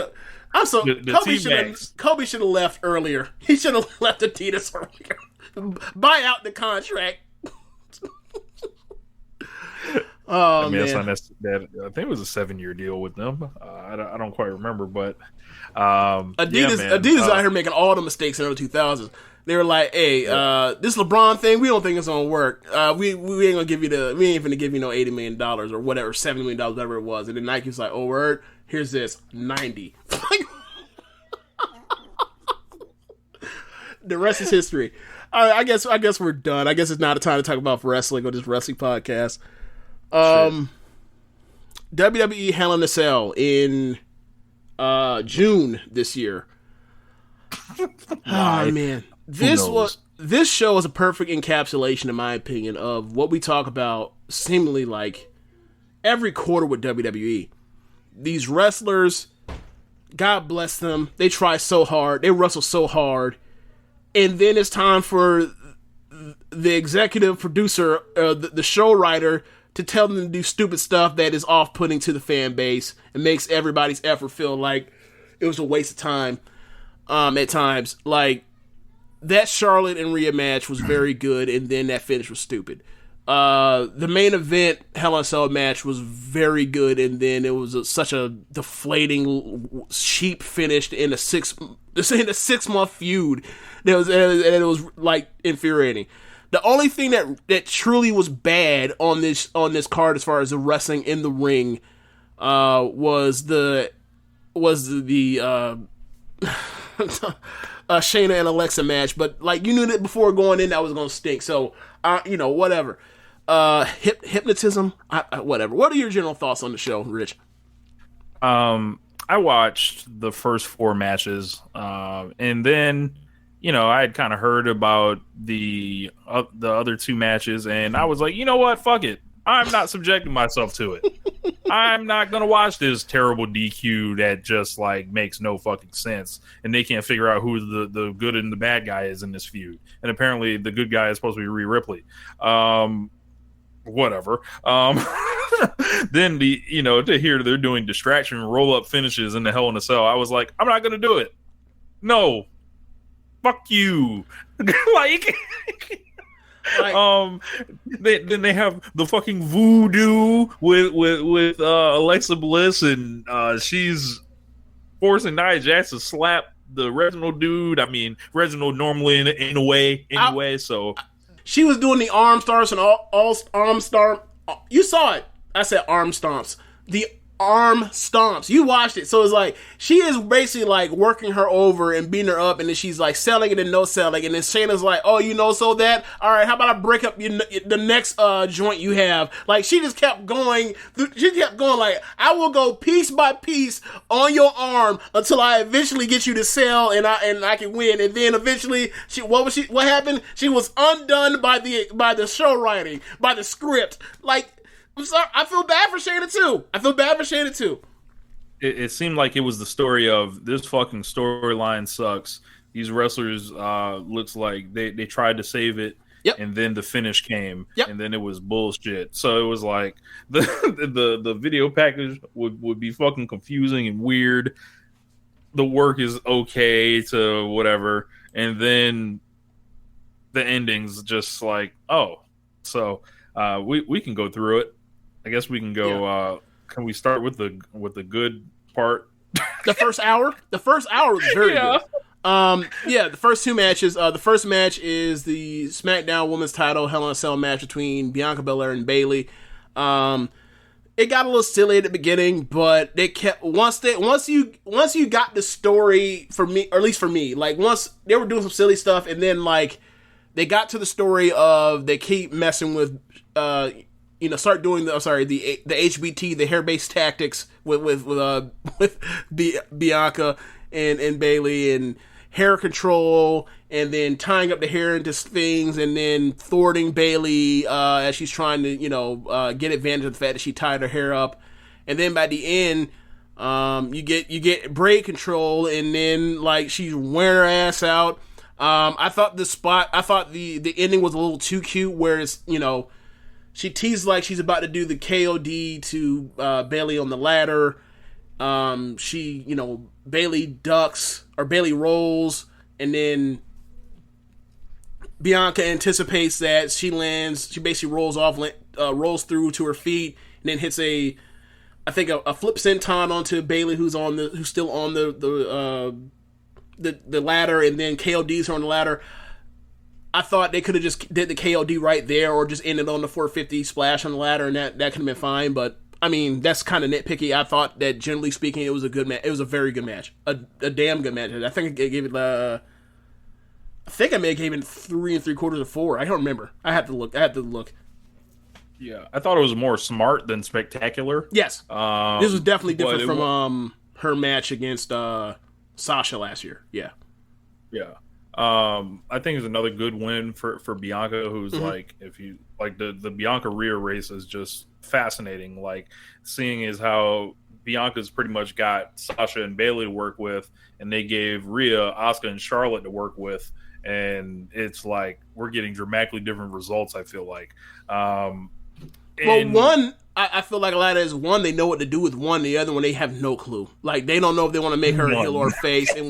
Kobe should have left earlier. He should have left Adidas earlier. Buy out the contract. Oh, man. man. I think it was a 7-year deal with them. I don't quite remember, but Adidas out here making all the mistakes in the 2000s. They were like, "Hey, this LeBron thing, we don't think it's gonna work. We ain't gonna give you no $80 million or whatever, $70 million, whatever it was." And then Nike was like, "Oh, word, here's this 90." The rest is history. I guess we're done. I guess it's not a time to talk about wrestling on this wrestling podcast. WWE Hell in a Cell in June this year. Oh man, this show was a perfect encapsulation, in my opinion, of what we talk about seemingly like every quarter with WWE. These wrestlers, God bless them, they try so hard, they wrestle so hard, and then it's time for the executive producer, the show writer, to tell them to do stupid stuff that is off-putting to the fan base and makes everybody's effort feel like it was a waste of time. At times, like that Charlotte and Rhea match was very good, and then that finish was stupid. The main event Hell in a Cell match was very good, and then it was such a deflating, cheap finish in a 6-month feud. It was like infuriating. The only thing that truly was bad on this card, as far as the wrestling in the ring, was the Shayna and Alexa match. But like, you knew that before going in that was gonna stink. So whatever. Hypnotism, whatever. What are your general thoughts on the show, Rich? I watched the first 4 matches, and then I had kind of heard about the other 2 matches, and I was like, you know what, fuck it, I'm not subjecting myself to it. I'm not gonna watch this terrible DQ that just like makes no fucking sense, and they can't figure out who the good and the bad guy is in this feud. And apparently, the good guy is supposed to be Rhea Ripley. Whatever. Then to hear they're doing distraction roll up finishes in the Hell in a Cell, I was like, I'm not gonna do it. No, fuck you. Then they have the fucking voodoo with Alexa Bliss, and she's forcing Nia Jax to slap the Reginald dude. I mean, Reginald normally in a way anyway. So she was doing the arm stomps and all arm stomp. You saw it. I said arm stomps. The arm stomps. You watched it. So it's like she is basically like working her over and beating her up, and then she's like selling it and no selling, and then Shayna's like, oh, so that, all right, how about I break up the next joint you have. Like, she just kept going. She kept going like, I will go piece by piece on your arm until I eventually get you to sell, and I can win. And then eventually what happened? She was undone by the show writing, by the script. Like, I'm sorry. I feel bad for Shayna too. It seemed like it was the story of this fucking storyline sucks. These wrestlers looks like they tried to save it, and then the finish came, and then it was bullshit. So it was like the video package would be fucking confusing and weird. The work is okay to whatever, and then the ending's just like, oh. So we can go through it. I guess we can go. Yeah. Can we start with the good part? The first hour. The first hour was very good. The first 2 matches. The first match is the SmackDown Women's Title Hell in a Cell match between Bianca Belair and Bayley. It got a little silly at the beginning, but they kept once you got the story, for me, or at least for me, like once they were doing some silly stuff, and then like they got to the story of they keep messing with start doing the HBT, the hair-based tactics with Bianca and Bayley, and hair control, and then tying up the hair into things, and then thwarting Bayley as she's trying to get advantage of the fact that she tied her hair up, and then by the end you get braid control, and then like she's wearing her ass out. I thought the ending was a little too cute, where it's she teased like she's about to do the KOD to Bayley on the ladder. Bayley ducks, or Bayley rolls, and then Bianca anticipates that she lands. She basically rolls off rolls through to her feet and then hits a flip senton onto Bayley, who's still on the ladder, and then KOD's her on the ladder. I thought they could have just did the KOD right there, or just ended on the 450 splash on the ladder, and that could have been fine. But I mean, that's kind of nitpicky. I thought that generally speaking, it was a good match. It was a very good match, a damn good match. I think I gave it. I think I may have given it 3 3/4 or 4. I don't remember. I had to look. Yeah, I thought it was more smart than spectacular. Yes, this was definitely different from her match against Sasha last year. Yeah. I think it's another good win for Bianca, who's like, if you like the Bianca Rhea race is just fascinating. Like, seeing is how Bianca's pretty much got Sasha and Bayley to work with, and they gave Rhea, Asuka, and Charlotte to work with, and it's like we're getting dramatically different results. I feel like, I feel like a lot of it is one, they know what to do with one. The other one, they have no clue. Like, they don't know if they want to make her a heel or a face. And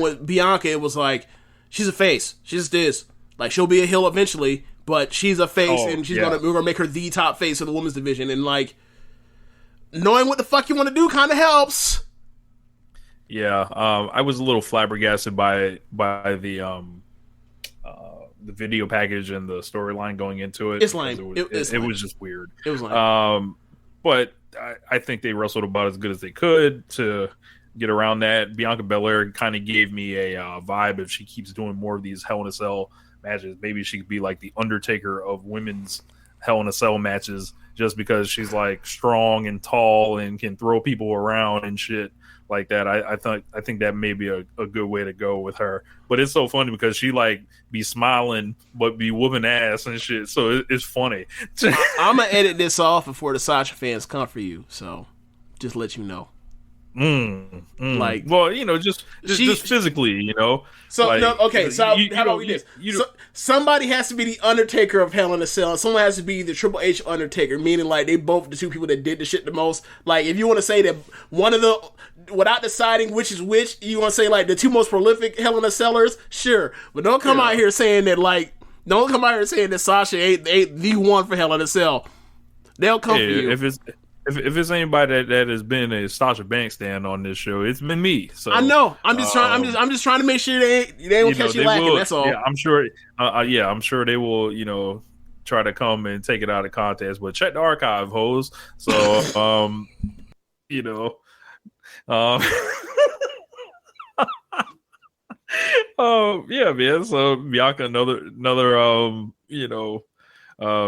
with Bianca, it was like, she's a face. She just is. Like, she'll be a heel eventually, but she's a face, and we're gonna make her the top face of the women's division. And like, knowing what the fuck you want to do kind of helps. Yeah, I was a little flabbergasted by the video package and the storyline going into it. It's lame. It was just weird. It was lame. But I think they wrestled about as good as they could to get around that. Bianca Belair kind of gave me a vibe. If she keeps doing more of these Hell in a Cell matches, maybe she could be like the Undertaker of women's Hell in a Cell matches, just because she's like strong and tall and can throw people around and shit like that. I think that may be a good way to go with her. But it's so funny because she like be smiling but be whooping ass and shit, so it's funny. I'm gonna edit this off before the Sasha fans come for you, so just let you know. Like, well, you know, just physically, you know. So like, no, okay. So how about we this? Somebody has to be the Undertaker of Hell in a Cell. Someone has to be the Triple H Undertaker, meaning like they both the two people that did the shit the most. Like, if you want to say that one of the, without deciding which is which, you want to say like the two most prolific Hell in a Cellers, sure. But don't come out here saying that Sasha ain't the one for Hell in a Cell. They'll come for you. If it's anybody that has been a Sasha Banks stand on this show, it's been me. So I know. I'm just trying to make sure they won't catch you lacking. That's all. Yeah, I'm sure. I'm sure they will. You know, try to come and take it out of context. But check the archive, hoes. So, you know, yeah, man. So Bianca, another, you know,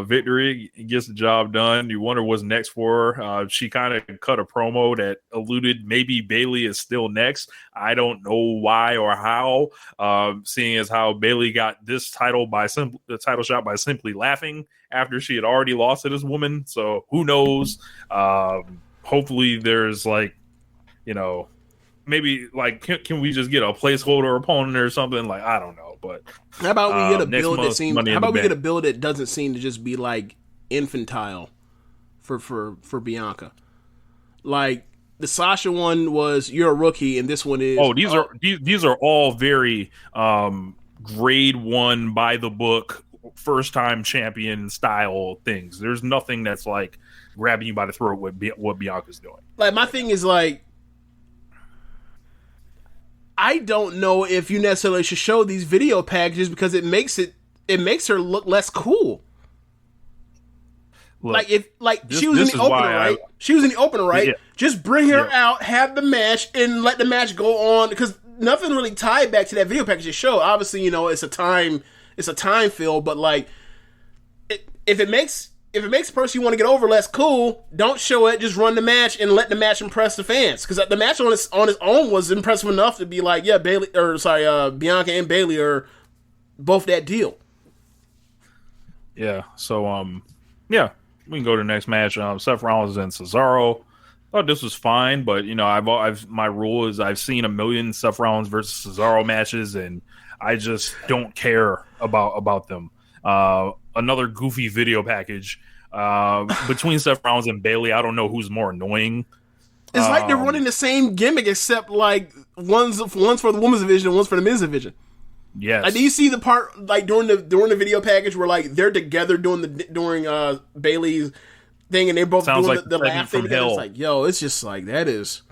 victory, gets the job done. You wonder what's next for her. She kind of cut a promo that alluded maybe Bayley is still next. I don't know why or how. Seeing as how Bayley got this title the title shot by simply laughing after she had already lost to this woman. So who knows? Hopefully there's like, you know, maybe like can we just get a placeholder opponent or something? Like, I don't know. But how about we get a build that seems? How about we get a build that doesn't seem to just be like infantile for Bianca? Like the Sasha one was you're a rookie, and this one is these are all very grade 1 by the book, first time champion style things. There's nothing that's like grabbing you by the throat what Bianca's doing. Like, my thing is like, I don't know if you necessarily should show these video packages because it makes her look less cool. Look, she was in the opener, right? She was in the opener, right? Yeah. Just bring her out, have the match, and let the match go on, because nothing really tied back to that video package to show. Obviously, you know, it's a time fill, but like, if it makes a person you want to get over less cool, don't show it. Just run the match and let the match impress the fans. Because the match on its own was impressive enough to be like, yeah, Bianca and Bayley are both that deal. Yeah. So, yeah, we can go to the next match. Seth Rollins and Cesaro. Thought this was fine, but you know, my rule is I've seen a million Seth Rollins versus Cesaro matches, and I just don't care about them. Another goofy video package between Seth Rollins and Bayley. I don't know who's more annoying. It's like they're running the same gimmick, except like one's for the women's division and one's for the men's division. Yes. Do you see the part like during the video package where like they're together during Bailey's thing and they're both sounds doing like the laugh thing together? Hell. It's like, yo, it's just like that is.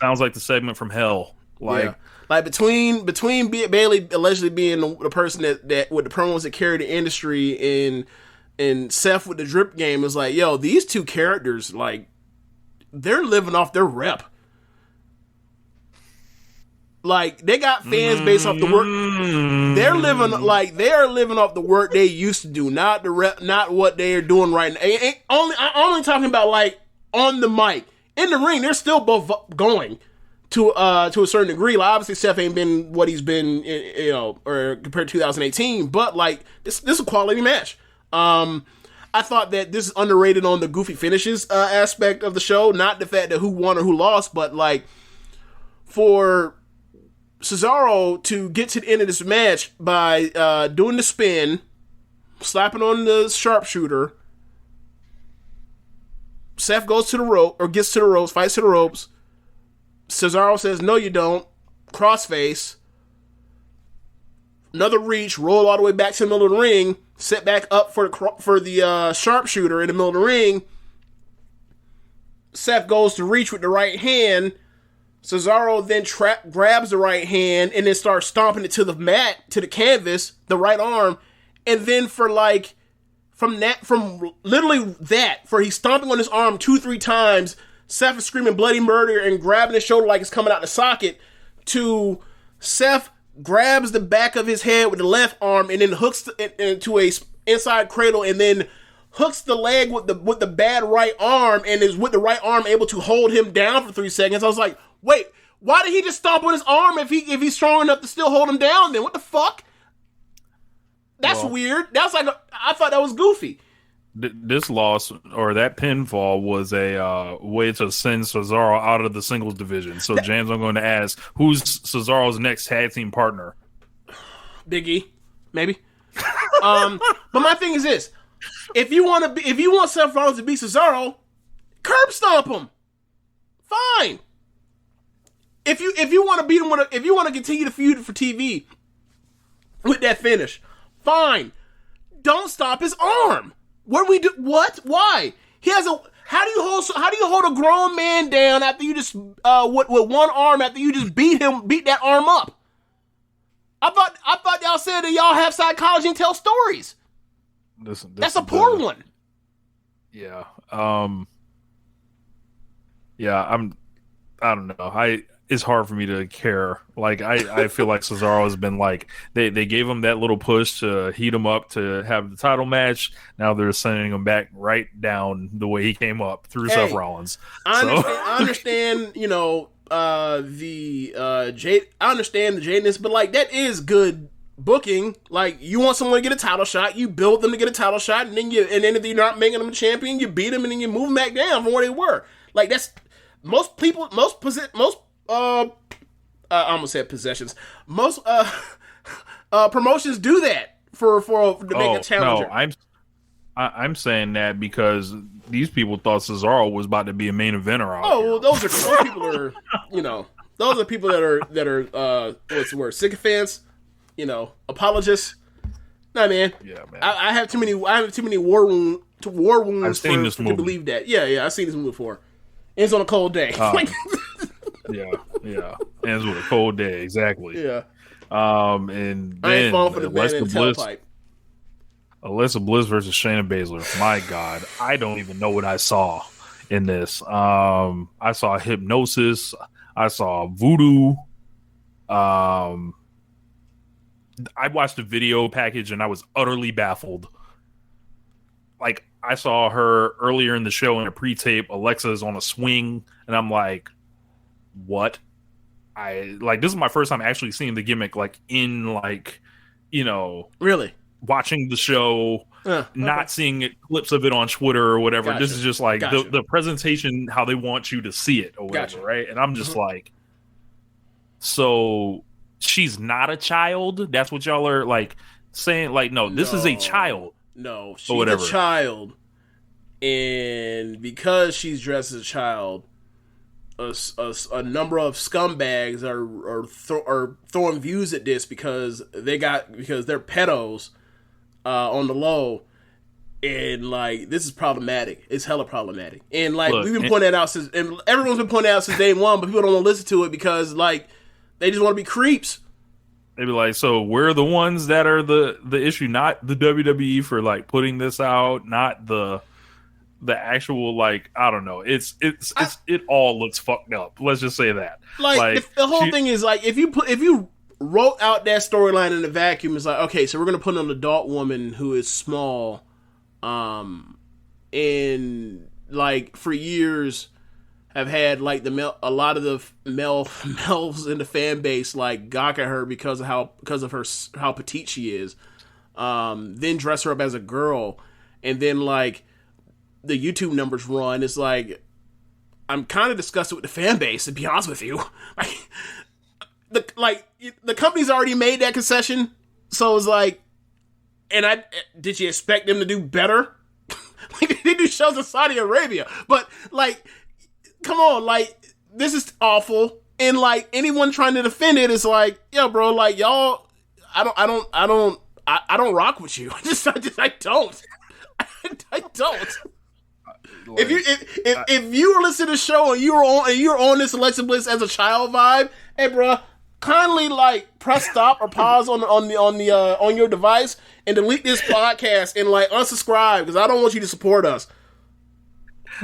Sounds like the segment from Hell. Like, like between Bailey allegedly being the person that with the promos that carry the industry and Seth with the drip game is like, yo, these two characters like they're living off their rep. Like they got fans based off the work they're living off the work they used to do, not the rep, not what they are doing right now. I'm only talking about like on the mic. In the ring, they're still both going to a certain degree. Like obviously, Seth ain't been what he's been, or compared to 2018. But like this is a quality match. I thought that this is underrated on the goofy finishes aspect of the show, not the fact that who won or who lost, but like for Cesaro to get to the end of this match by doing the spin, slapping on the sharpshooter. Seth goes to the rope, or gets to the ropes, fights to the ropes. Cesaro says, no, you don't. Crossface. Another reach, roll all the way back to the middle of the ring, set back up for the sharpshooter in the middle of the ring. Seth goes to reach with the right hand. Cesaro then grabs the right hand and then starts stomping it to the mat, to the canvas, the right arm. And then for he's stomping on his arm 2-3 times, Seth is screaming bloody murder and grabbing his shoulder like it's coming out the socket, to Seth grabs the back of his head with the left arm and then hooks into a inside cradle and then hooks the leg with the bad right arm and is with the right arm able to hold him down for 3 seconds. I was like, wait, why did he just stomp on his arm if he's strong enough to still hold him down then? What the fuck? That's weird. That's like I thought that was goofy. This loss or that pinfall was a way to send Cesaro out of the singles division. So James, I'm going to ask, who's Cesaro's next tag team partner? Big E, maybe. But my thing is this: if you want Seth Rollins to beat Cesaro, curb stomp him. Fine. If you want to beat him, if you want to continue the feud for TV with that finish, fine. Don't stop his arm. What do we do? What? Why? He has a. How do you hold a grown man down after you just with one arm after you just beat that arm up? I thought y'all said that y'all have psychology and tell stories. That's a poor one. Yeah. Yeah. I don't know. It's hard for me to care. Like I feel like Cesaro has been like they gave him that little push to heat him up to have the title match. Now they're sending him back right down the way he came up through Seth Rollins. I understand, I understand the jadedness, but like that is good booking. Like you want someone to get a title shot, you build them to get a title shot, and then if you're not making them a champion, you beat them and then you move them back down from where they were. Like that's most I almost said possessions. Most promotions do that to make a challenger. No, I'm saying that because these people thought Cesaro was about to be a main eventer out here. Well, those are people that are what's the word? Sycophants, apologists. Nah, man. Yeah, man. I have too many war wounds to believe that. Yeah, I've seen this movie before. Ends on a cold day. Yeah. Ends with a cold day, exactly. Yeah. And I ain't then falling for the man in the tailpipe. Alexa Bliss versus Shayna Baszler. My God, I don't even know what I saw in this. I saw hypnosis. I saw voodoo. I watched the video package and I was utterly baffled. Like, I saw her earlier in the show in a pre-tape. Alexa is on a swing, and I'm like, what? This is my first time actually seeing the gimmick, like, in, like, really watching the show, not seeing clips of it on Twitter or whatever. Gotcha. This is just like the presentation, how they want you to see it or whatever, right? And I'm just like, so she's not a child? That's what y'all are, like, saying? Like, no, this is a child. No, she's a child, and because she's dressed as a child, a number of scumbags are throwing views at this because they're pedos on the low, and like this is problematic. It's hella problematic, and like we've been pointing that out since, and everyone's been pointing it out since day one, but people don't want to listen to it because like they just want to be creeps. They'd be like, so we're the ones that are the issue, not the WWE for like putting this out, not the actual, like, I don't know. It all looks fucked up. Let's just say that. Like the whole thing is like if you wrote out that storyline in a vacuum, it's like, okay, so we're gonna put an adult woman who is small, and like for years have had like a lot of the males in the fan base like gawk at her because of how petite she is, then dress her up as a girl, and then like the YouTube numbers run. It's like I'm kind of disgusted with the fan base, to be honest with you. The company's already made that concession, so it's like, and did you expect them to do better? Like they do shows in Saudi Arabia, but like, come on, like this is awful, and like anyone trying to defend it is like, yo, bro, like y'all, I don't rock with you. I don't. I don't. Like, if you were listening to the show and you're on this Alexa Bliss as a child vibe, hey, bro, kindly like press stop or pause on your device and delete this podcast and like unsubscribe because I don't want you to support us.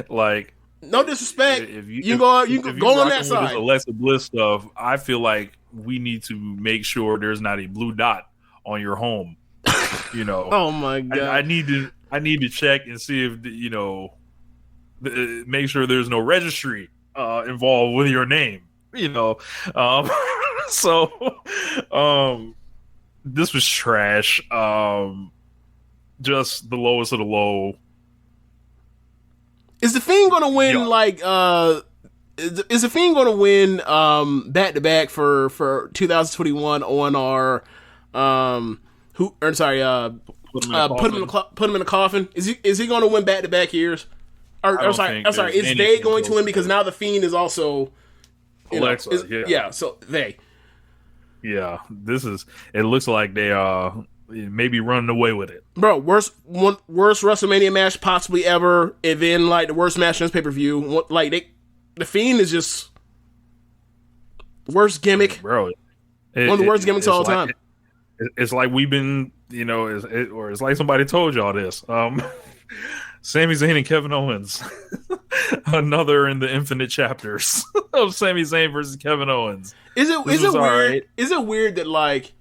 Like, no disrespect. If you go on that side. This Alexa Bliss stuff, I feel like we need to make sure there's not a blue dot on your home. You know. Oh my god. I need to check and see if make sure there's no registry involved with your name. You know. This was trash. Just the lowest of the low. Is the Fiend going to win? Yeah. Like, is the Fiend going to win back to back for 2021 on our put him in the coffin? Is he going to win back to back years? I'm sorry. Is they going to win because now the Fiend is also Alexa? Yeah. So they. Yeah, it looks like they maybe running away with it. Bro, worst WrestleMania match possibly ever, and then like the worst match on this pay-per-view. Like the Fiend is just worst gimmick. Bro, one of the worst gimmicks of all time. It's like we've been, or it's like somebody told y'all this. Sami Zayn and Kevin Owens. Another in the infinite chapters of Sami Zayn versus Kevin Owens. Is it weird? Right. Is it weird that like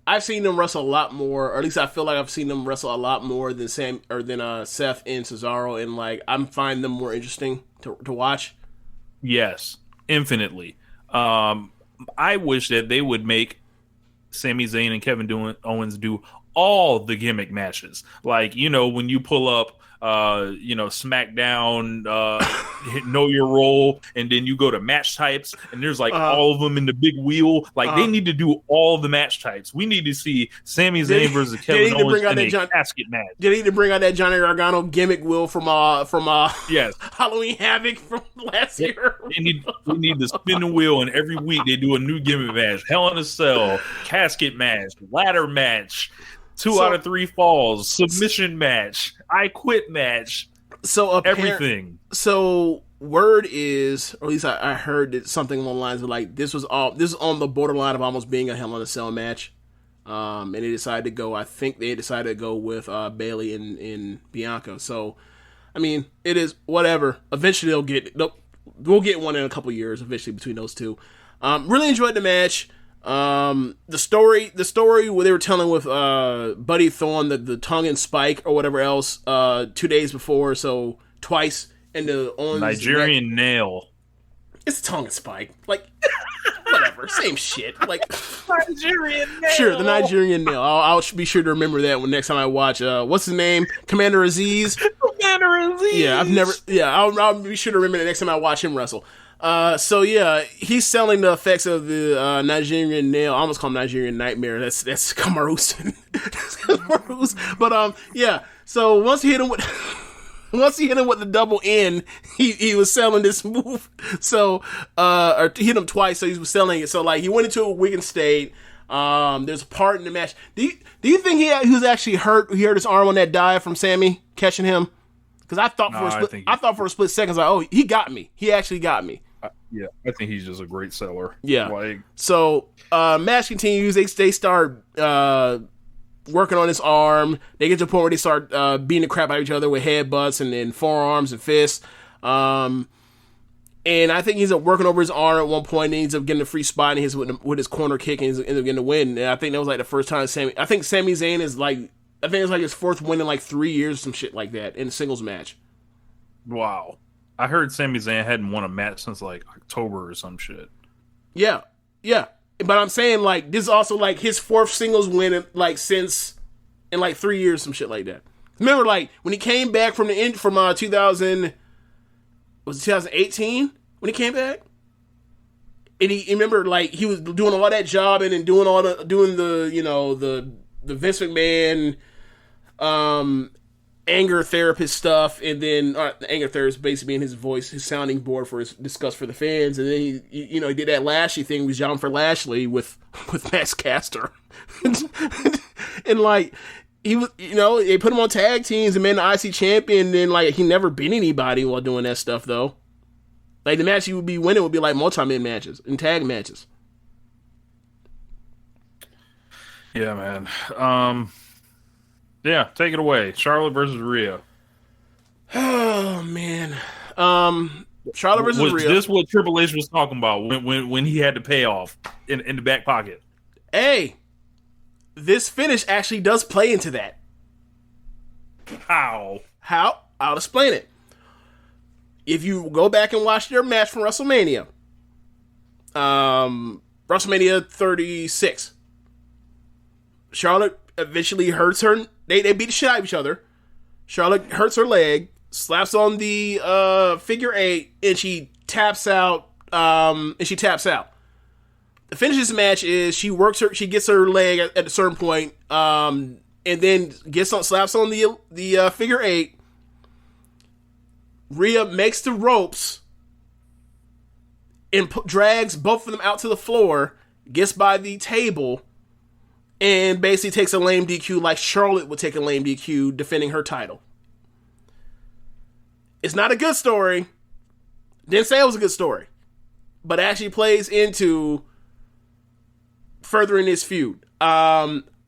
I've seen them wrestle a lot more, or at least I feel like I've seen them wrestle a lot more than Seth and Cesaro, and like I'm finding them more interesting to watch? Yes, infinitely. I wish that they would make Sami Zayn and Kevin Owens do all the gimmick matches. Like, when you pull up SmackDown, know your role, and then you go to match types, and there's like all of them in the big wheel. Like they need to do all the match types. We need to see Sami Zayn versus Kevin Owens in a casket match. They need to bring out that Johnny Gargano gimmick wheel from yes. Halloween Havoc from last year. We need to spin the wheel, and every week they do a new gimmick match: Hell in a Cell, casket match, ladder match. 2 out of 3 falls, submission match, I quit match. So everything. So word is, or at least I heard that something along the lines of like this is on the borderline of almost being a Hell in a Cell match. And they decided to go. I think they decided to go with Bayley and Bianca. So, I mean, it is whatever. Eventually we'll get one in a couple years. Eventually between those two. Really enjoyed the match. The story where they were telling with Buddy Thorne the tongue and spike or whatever else 2 days before, so twice in the Nigerian nail. It's tongue and spike, like whatever, same shit. Like Nigerian nail. Sure, the Nigerian nail. I'll be sure to remember that when next time I watch. What's his name? Commander Aziz. Commander Aziz. Yeah, I'll be sure to remember that next time I watch him wrestle. So yeah, he's selling the effects of the Nigerian nail. I almost call him Nigerian nightmare. That's Kamaru's. But yeah. So once he hit him with once he hit him with the double N, he was selling this move. So, or hit him twice, so he was selling it. So, like, he went into a weakened state. There's a part in the match. Do you think he was actually hurt? He hurt his arm on that dive from Sammy catching him? Because I thought for a split second, like, oh, he got me. He actually got me. Yeah, I think he's just a great seller. Yeah. Like, so match continues. They start working on his arm. They get to a point where they start beating the crap out of each other with headbutts and then forearms and fists. And I think he's working over his arm at one point. And he ends up getting a free spot with his corner kick and ends up getting the win. And I think that was like the first time Sami Zayn is like, I think it's like his fourth win in like 3 years, some shit like that, in a singles match. Wow. I heard Sami Zayn hadn't won a match since like October or some shit. Yeah. But I'm saying, like, this is also like his fourth singles win in like 3 years, some shit like that. Remember, like, when he came back from 2000, was it 2018 when he came back? And he remember, like, he was doing all that jobbing and doing the Vince McMahon anger therapist stuff, and then the anger therapist basically being his voice, his sounding board for his discuss for the fans, and then he did that Lashley thing with John for Lashley with Max Caster, and like he was, they put him on tag teams and made the IC champion, and then like he never beat anybody while doing that stuff though. Like the match he would be winning would be like multi-man matches and tag matches. Yeah, man. Yeah, take it away. Charlotte versus Rhea. Oh man. Charlotte versus Rhea. Was this what Triple H was talking about when he had to pay off in the back pocket? Hey, this finish actually does play into that. How? I'll explain it. If you go back and watch their match from WrestleMania, WrestleMania 36, Charlotte eventually hurts her. They beat the shit out of each other. Charlotte hurts her leg, slaps on the figure 8, and she taps out. The finish of this match is she gets her leg at a certain point, and then slaps on the figure 8. Rhea makes the ropes and drags both of them out to the floor, gets by the table, and basically takes a lame DQ like Charlotte would take a lame DQ defending her title. It's not a good story. Didn't say it was a good story. But it actually plays into furthering this feud.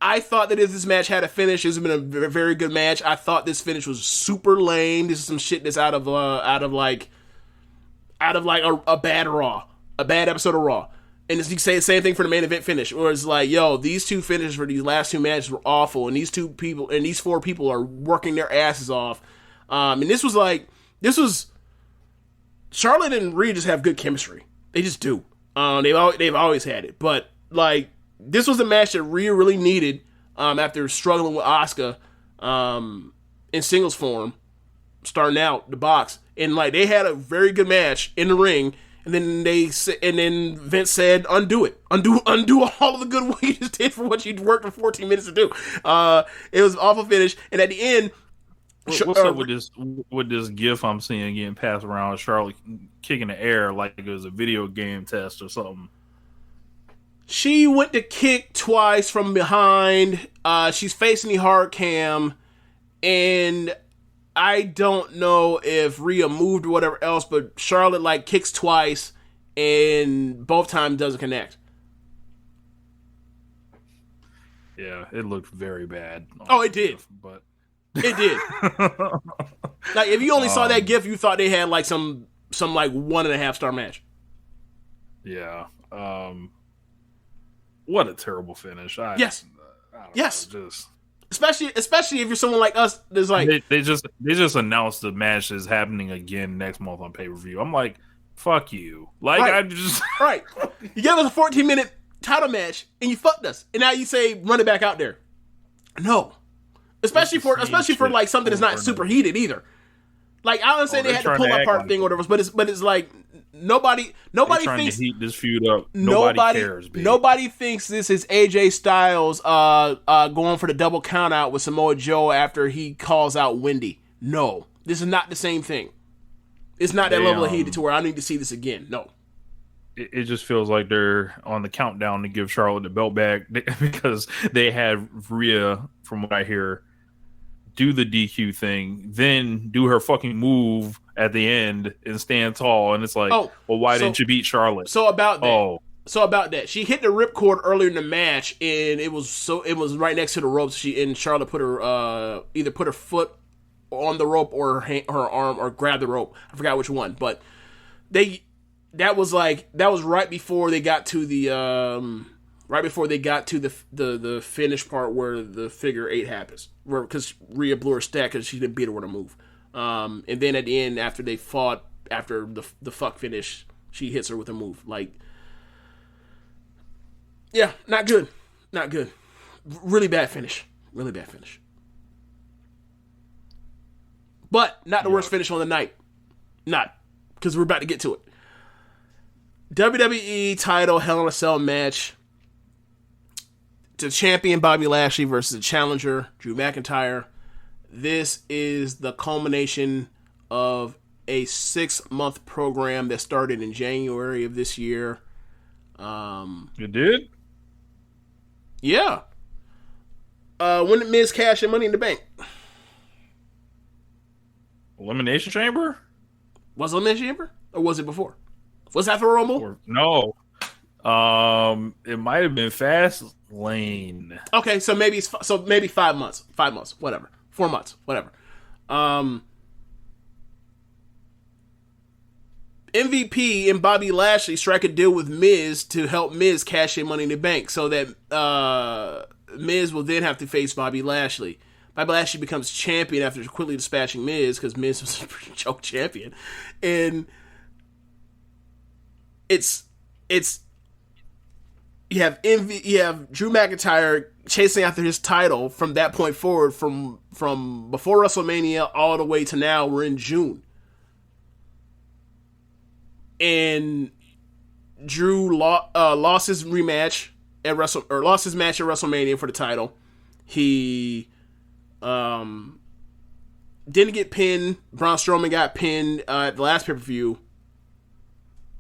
I thought that if this match had a finish, this would have been a very good match. I thought this finish was super lame. This is some shit that's out of a bad Raw. A bad episode of Raw. And you say the same thing for the main event finish, where it's like, yo, these two finishes for these last two matches were awful, and these four people are working their asses off. And this was Charlotte and Rhea just have good chemistry. They just do. They've always had it. But like, this was a match that Rhea really needed after struggling with Asuka in singles form, starting out the box, and like they had a very good match in the ring. And then Vince said, undo it. Undo all of the good work you just did for what you worked for 14 minutes to do. It was an awful finish. And at the end... What's up with this gif I'm seeing getting passed around? Charlotte kicking the air like it was a video game test or something. She went to kick twice from behind. She's facing the hard cam. And... I don't know if Rhea moved or whatever else, but Charlotte like kicks twice and both times doesn't connect. Yeah, it looked very bad. Oh, it did. But it did. Like if you only saw that GIF, you thought they had like some like 1.5 star match. Yeah. What a terrible finish. Yes. Yes. Know, just. Especially if you're someone like us, there's like they just announced the match is happening again next month on pay-per-view. I'm like, fuck you. Like right. I'm just right. You gave us a 14-minute title match and you fucked us, and now you say run it back out there. No, especially for like something that's not super heated either. Like I understand they had the pull apart thing or whatever, but it's like nobody thinks to heat this feud up. Nobody cares. Babe. Nobody thinks this is AJ Styles going for the double count out with Samoa Joe after he calls out Wendy. No, This is not the same thing. It's not that level of heated to where I need to see this again. No. It just feels like they're on the countdown to give Charlotte the belt back because they had Rhea, from what I hear, do the DQ thing, then do her fucking move at the end and stand tall. And it's like, why didn't you beat Charlotte? So about that, she hit the ripcord earlier in the match, and it was right next to the ropes. Charlotte put her either put her foot on the rope or her arm or grabbed the rope. I forgot which one, but that was right before they got to the the finish part where the figure 8 happens, because Rhea blew her stack because she didn't beat her with a move. And then at the end, after they fought, after the fuck finish, she hits her with a move. Like, yeah, not good. Really bad finish. But not the worst finish on the night. Not, because we're about to get to it. WWE title Hell in a Cell match. The champion Bobby Lashley versus the challenger Drew McIntyre. This is the culmination of a 6-month program that started in January of this year. It did? Yeah. When did Miz cash in Money in the Bank? Elimination Chamber? Was it Elimination Chamber? Or was it before? Was that for Rumble? No. It might have been Fastlane. Okay, so maybe 5 months. 5 months, whatever. 4 months, whatever. MVP and Bobby Lashley strike a deal with Miz to help Miz cash in Money in the Bank, so that Miz will then have to face Bobby Lashley. Bobby Lashley becomes champion after quickly dispatching Miz, because Miz was a pretty choke champion, and it's you have Drew McIntyre chasing after his title from that point forward, from before WrestleMania all the way to now. We're in June, and Drew lost his match at WrestleMania for the title. He didn't get pinned. Braun Strowman got pinned at the last pay-per-view.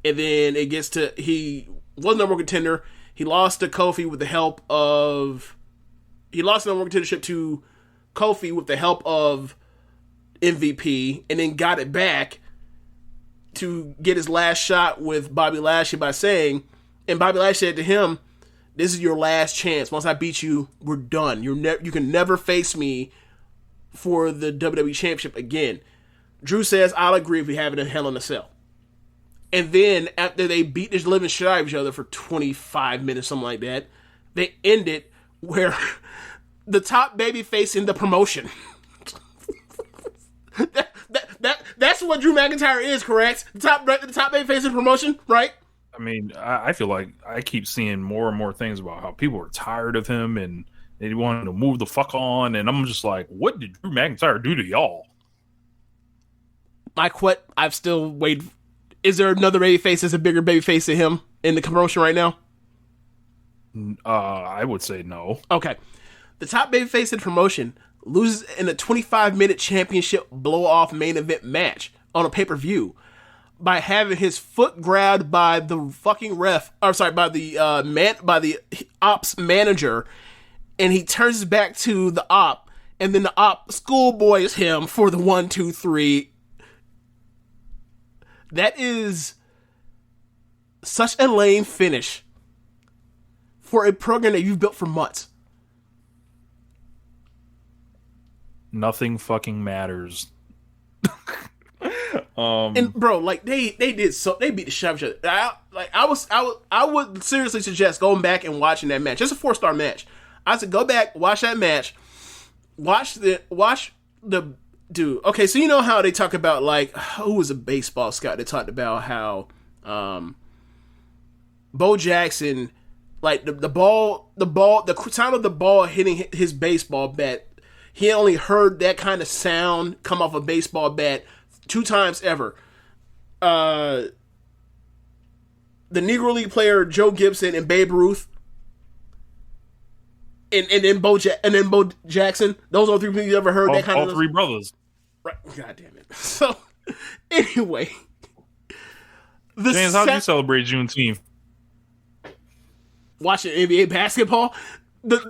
And then it gets to, he was number one contender. He lost to Kofi with the help of, he lost the number one contendership to Kofi with the help of MVP, and then got it back to get his last shot with Bobby Lashley by saying, and Bobby Lashley said to him, "This is your last chance. Once I beat you, we're done. You can never face me for the WWE Championship again." Drew says, "I'll agree if we have it in Hell in a Cell." And then after they beat the living shit out of each other for 25 minutes, something like that, they end it where the top babyface in the promotion. That's what Drew McIntyre is, correct? The top babyface in the promotion, right? I mean, I feel like I keep seeing more and more things about how people are tired of him and they want him to move the fuck on, and I'm just like, what did Drew McIntyre do to y'all? I've still waited. Is there another babyface that's a bigger babyface than him in the promotion right now? I would say no. Okay. The top babyface in the promotion loses in a 25-minute championship blow-off main event match on a pay-per-view by having his foot grabbed by the fucking ref, or sorry, by the ops manager, and he turns his back to the op, and then the op schoolboys him for the 1, 2, 3. That is such a lame finish for a program that you've built for months. Nothing fucking matters. And bro, like they beat the shit out of each other. I would seriously suggest going back and watching that match. It's a 4-star match. I said go back, watch that match, watch the dude. Okay, so you know how they talk about, like, who was a baseball scout that talked about how Bo Jackson, like the sound of the ball hitting his baseball bat, he only heard that kind of sound come off a baseball bat 2 times ever. The Negro League player Joe Gibson and Babe Ruth, and then Bo Jackson. Those are 3 people you ever heard that kind of. All 3 brothers. Right. God damn it. So, anyway. James, how do you celebrate Juneteenth? Watching NBA basketball. The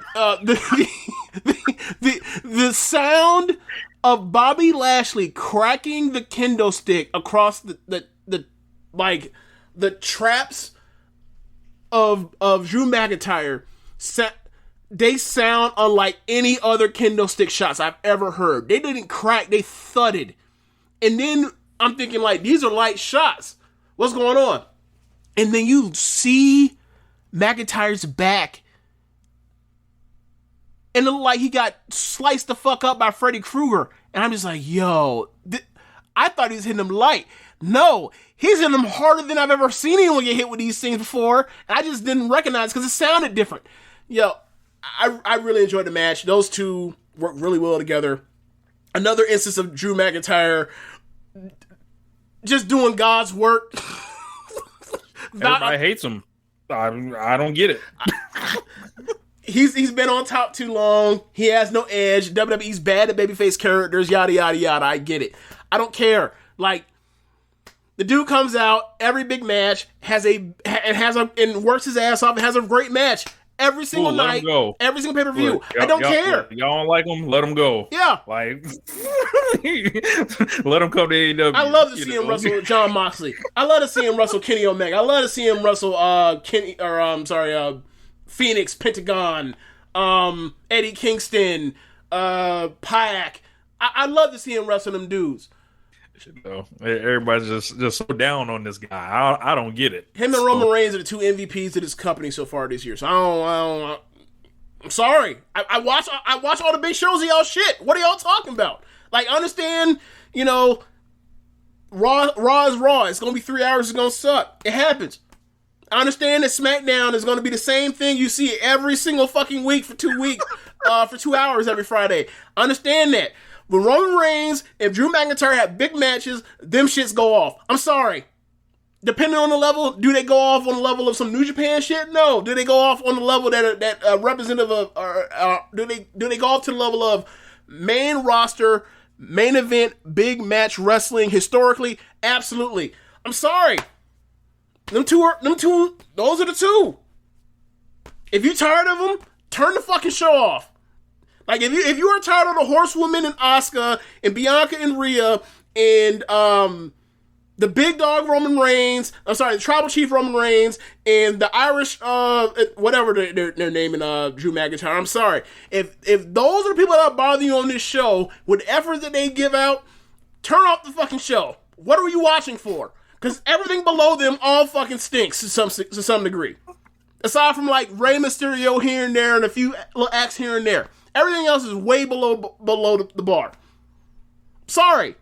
sound of Bobby Lashley cracking the kendo stick across the traps of Drew McIntyre, they sound unlike any other kendo stick shots I've ever heard. They didn't crack, they thudded. And then I'm thinking, like, these are light shots. What's going on? And then you see McIntyre's back, and it looked like he got sliced the fuck up by Freddy Krueger. And I'm just like, yo, I thought he was hitting him light. No, he's hitting him harder than I've ever seen anyone get hit with these things before. And I just didn't recognize because it sounded different. Yo, I really enjoyed the match. Those two worked really well together. Another instance of Drew McIntyre just doing God's work. Everybody hates him. I don't get it. He's been on top too long. He has no edge. WWE's bad at babyface characters. Yada yada yada. I get it. I don't care. Like, the dude comes out every big match, and works his ass off, and has a great match every single night, every single pay-per-view. I don't care. Y'all don't like him? Let him go. Yeah. Like, let him come to AEW. I love to see him wrestle John Moxley. I love to see him wrestle Kenny Omega. I love to see him wrestle Phoenix, Pentagon, Eddie Kingston, Payak. I love to see him wrestle them dudes. Everybody's just so down on this guy. I don't get it. Him and Roman Reigns are the two MVPs of this company so far this year. So I'm sorry. I watch all the big shows of y'all shit. What are y'all talking about? Like, understand, Raw is Raw. It's gonna be 3 hours. It's gonna suck. It happens. I understand that SmackDown is gonna be the same thing you see every single fucking week for 2 weeks, for 2 hours every Friday. I understand that. When Roman Reigns and Drew McIntyre have big matches, them shits go off. I'm sorry. Depending on the level, do they go off on the level of some New Japan shit? No. Do they go off on the level that representative of, do they go off to the level of main roster, main event, big match wrestling historically? Absolutely. I'm sorry. Those are the two. If you're tired of them, turn the fucking show off. Like, if you are tired of the Horsewoman and Asuka and Bianca and Rhea and the big dog Roman Reigns, the Tribal Chief Roman Reigns and the Irish whatever they're naming Drew McIntyre, I'm sorry. If those are the people that bother you on this show with the effort that they give out, turn off the fucking show. What are you watching for? Because everything below them all fucking stinks to some degree. Aside from, like, Rey Mysterio here and there and a few little acts here and there. Everything else is way below the bar. Sorry.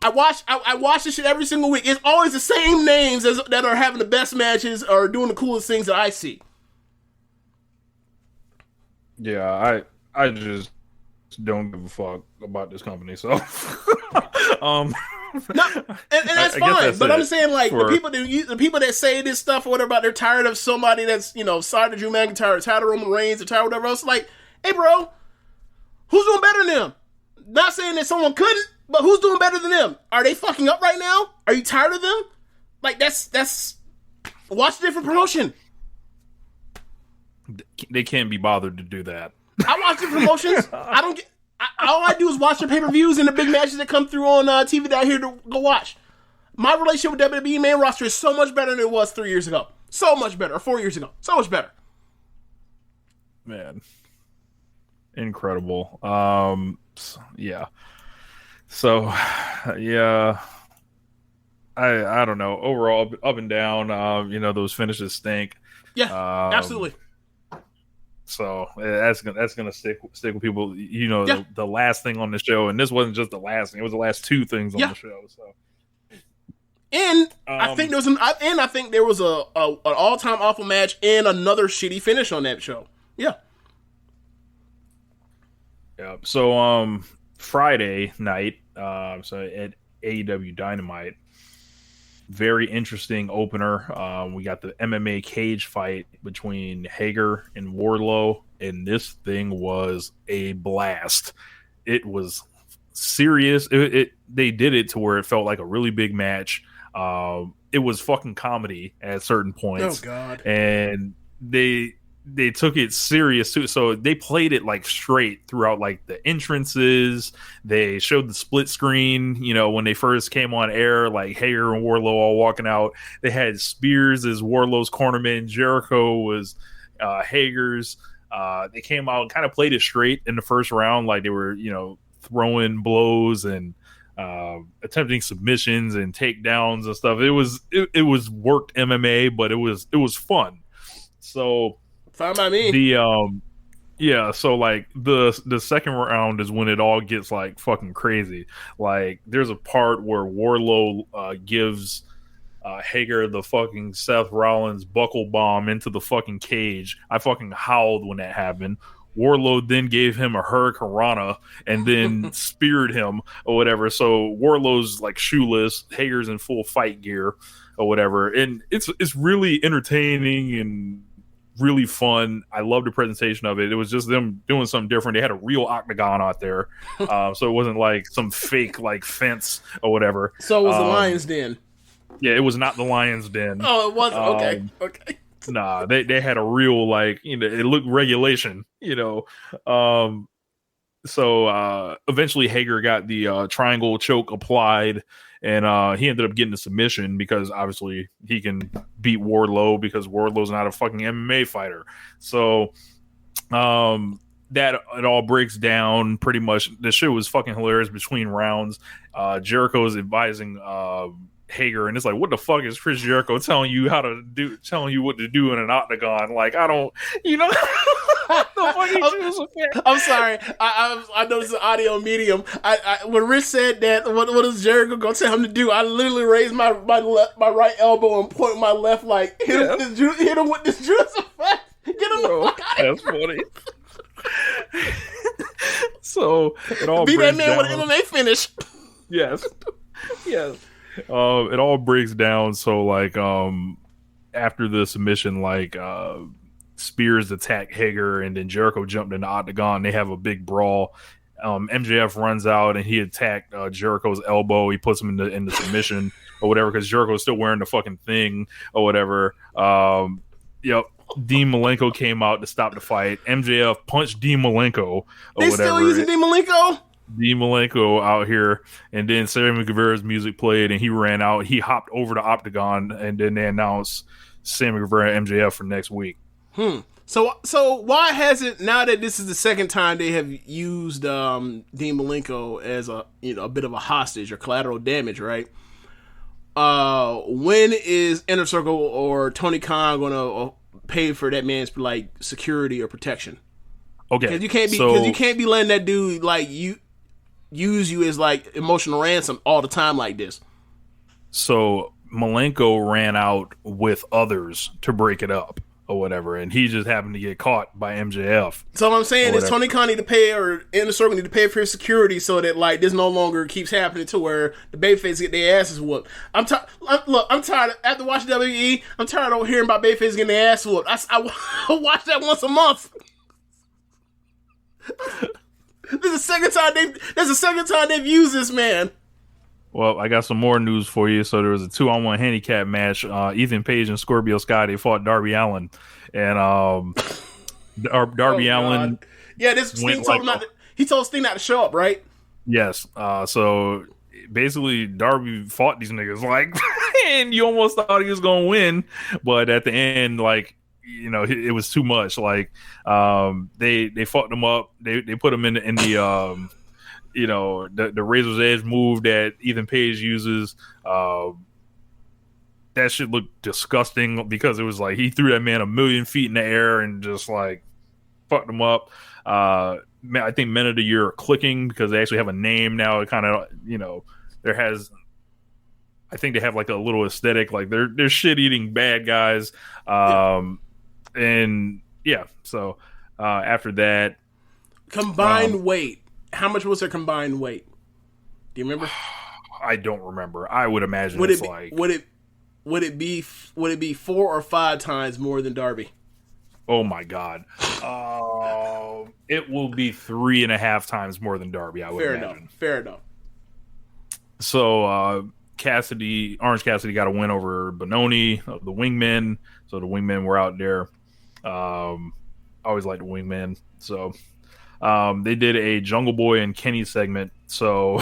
I watch this shit every single week. It's always the same names that are having the best matches or doing the coolest things that I see. Yeah, I just don't give a fuck about this company. So, no, and that's fine. That's but I'm saying, like, the people that say this stuff or whatever about they're tired of somebody that's tired of Drew McIntyre, tired of Roman Reigns, or tired of whatever else. Like, hey, bro. Who's doing better than them? Not saying that someone couldn't, but who's doing better than them? Are they fucking up right now? Are you tired of them? Like, that's watch a different promotion. They can't be bothered to do that. I watch different promotions. All I do is watch the pay-per-views and the big matches that come through on TV that I'm here to go watch. My relationship with WWE main roster is so much better than it was 3 years ago. So much better. Or 4 years ago. So much better. Man. Incredible. Yeah. So, yeah. I don't know. Overall, up and down. Those finishes stink. Yeah, absolutely. So that's gonna stick with people. The last thing on the show, and this wasn't just the last thing; it was the last two things on the show. So, and I think there was an all-time awful match and another shitty finish on that show. Yeah. Yeah. So Friday night, so at AEW Dynamite, very interesting opener. We got the MMA cage fight between Hager and Wardlow, and this thing was a blast. It was serious. They did it to where it felt like a really big match. It was fucking comedy at certain points. Oh God! And they took it serious too. So they played it like straight throughout, like the entrances. They showed the split screen, when they first came on air, like Hager and Wardlow all walking out. They had Spears as Wardlow's cornerman. Jericho was Hager's. They came out and kind of played it straight in the first round. Like they were, throwing blows and attempting submissions and takedowns and stuff. It was worked MMA, but it was fun. So fine by me. So like the second round is when it all gets like fucking crazy. Like there's a part where Wardlow gives Hager the fucking Seth Rollins buckle bomb into the fucking cage. I fucking howled when that happened. Wardlow then gave him a Hurricane Rana and then speared him or whatever. So Wardlow's like shoeless, Hager's in full fight gear or whatever. And it's really entertaining and really fun. I love the presentation of it. It was just them doing something different. They had a real octagon out there. So it wasn't like some fake like fence or whatever. So it was the Lion's Den. Yeah, it was not the Lion's Den. Oh, it wasn't. Okay. Nah, they had a real like, it looked regulation, So eventually Hager got the triangle choke applied, and he ended up getting the submission because obviously he can beat Wardlow because Wardlow's not a fucking MMA fighter. So that it all breaks down pretty much. The shit was fucking hilarious between rounds. Jericho's advising Hager, and it's like, what the fuck is Chris Jericho telling you what to do in an octagon? Like, I don't, I'm sorry. I know it's an audio medium. When Rich said that, what is Jericho gonna tell him to do? I literally raised my right elbow and point my left, like hit him with this juice effect. Get him the fuck out of here. That's funny. So it all beat that breaks man down. with an MMA finish. Yes. It all breaks down. So like after the submission, like Spears attacked Hager, and then Jericho jumped in the octagon. They have a big brawl. MJF runs out and he attacked Jericho's elbow. He puts him in the submission or whatever because Jericho's still wearing the fucking thing or whatever. Dean Malenko came out to stop the fight. MJF punched Dean Malenko or they whatever. Still using Dean Malenko? Dean Malenko out here, and then Sammy Guevara's music played, and he ran out. He hopped over the octagon, and then they announced Sammy Guevara and MJF for next week. So why hasn't, now that this is the second time they have used Dean Malenko as a bit of a hostage or collateral damage, right? When is Inner Circle or Tony Khan gonna pay for that man's like security or protection? Okay, because you can't be letting that dude like use you as like emotional ransom all the time like this. So Malenko ran out with others to break it up or whatever, and he just happened to get caught by MJF. So what I'm saying is Tony Khan need to pay, or Inner Circle need to pay for his security so that like this no longer keeps happening to where the babyface get their asses whooped. I'm tired. After watching WWE, I'm tired of hearing about babyface getting their ass whooped. I watch that once a month. This is the second time they've used this man. Well, I got some more news for you. So there was a 2-on-1 handicap match. Ethan Page and Scorpio Sky, they fought Darby Allin, and Darby Allin. Yeah, this Sting told him he told Sting not to show up, right? Yes. So basically, Darby fought these niggas and you almost thought he was gonna win, but at the end, it was too much. Like, they fucked him up. They put him in the the Razor's Edge move that Ethan Page uses. That shit looked disgusting because it was like he threw that man 1,000,000 feet in the air and just like fucked him up. I think Men of the Year are clicking because they actually have a name now. It kind of, I think they have like a little aesthetic, like they're shit eating bad guys. And yeah, so after that, combined weight. How much was their combined weight? Do you remember? I don't remember. I would imagine would it be 4 or 5 times more than Darby? Oh my God. It will be 3.5 times more than Darby, I would imagine. Fair enough. So Orange Cassidy got a win over Benoni, the Wingmen. So the Wingmen were out there. I always liked the Wingmen. So they did a Jungle Boy and Kenny segment. So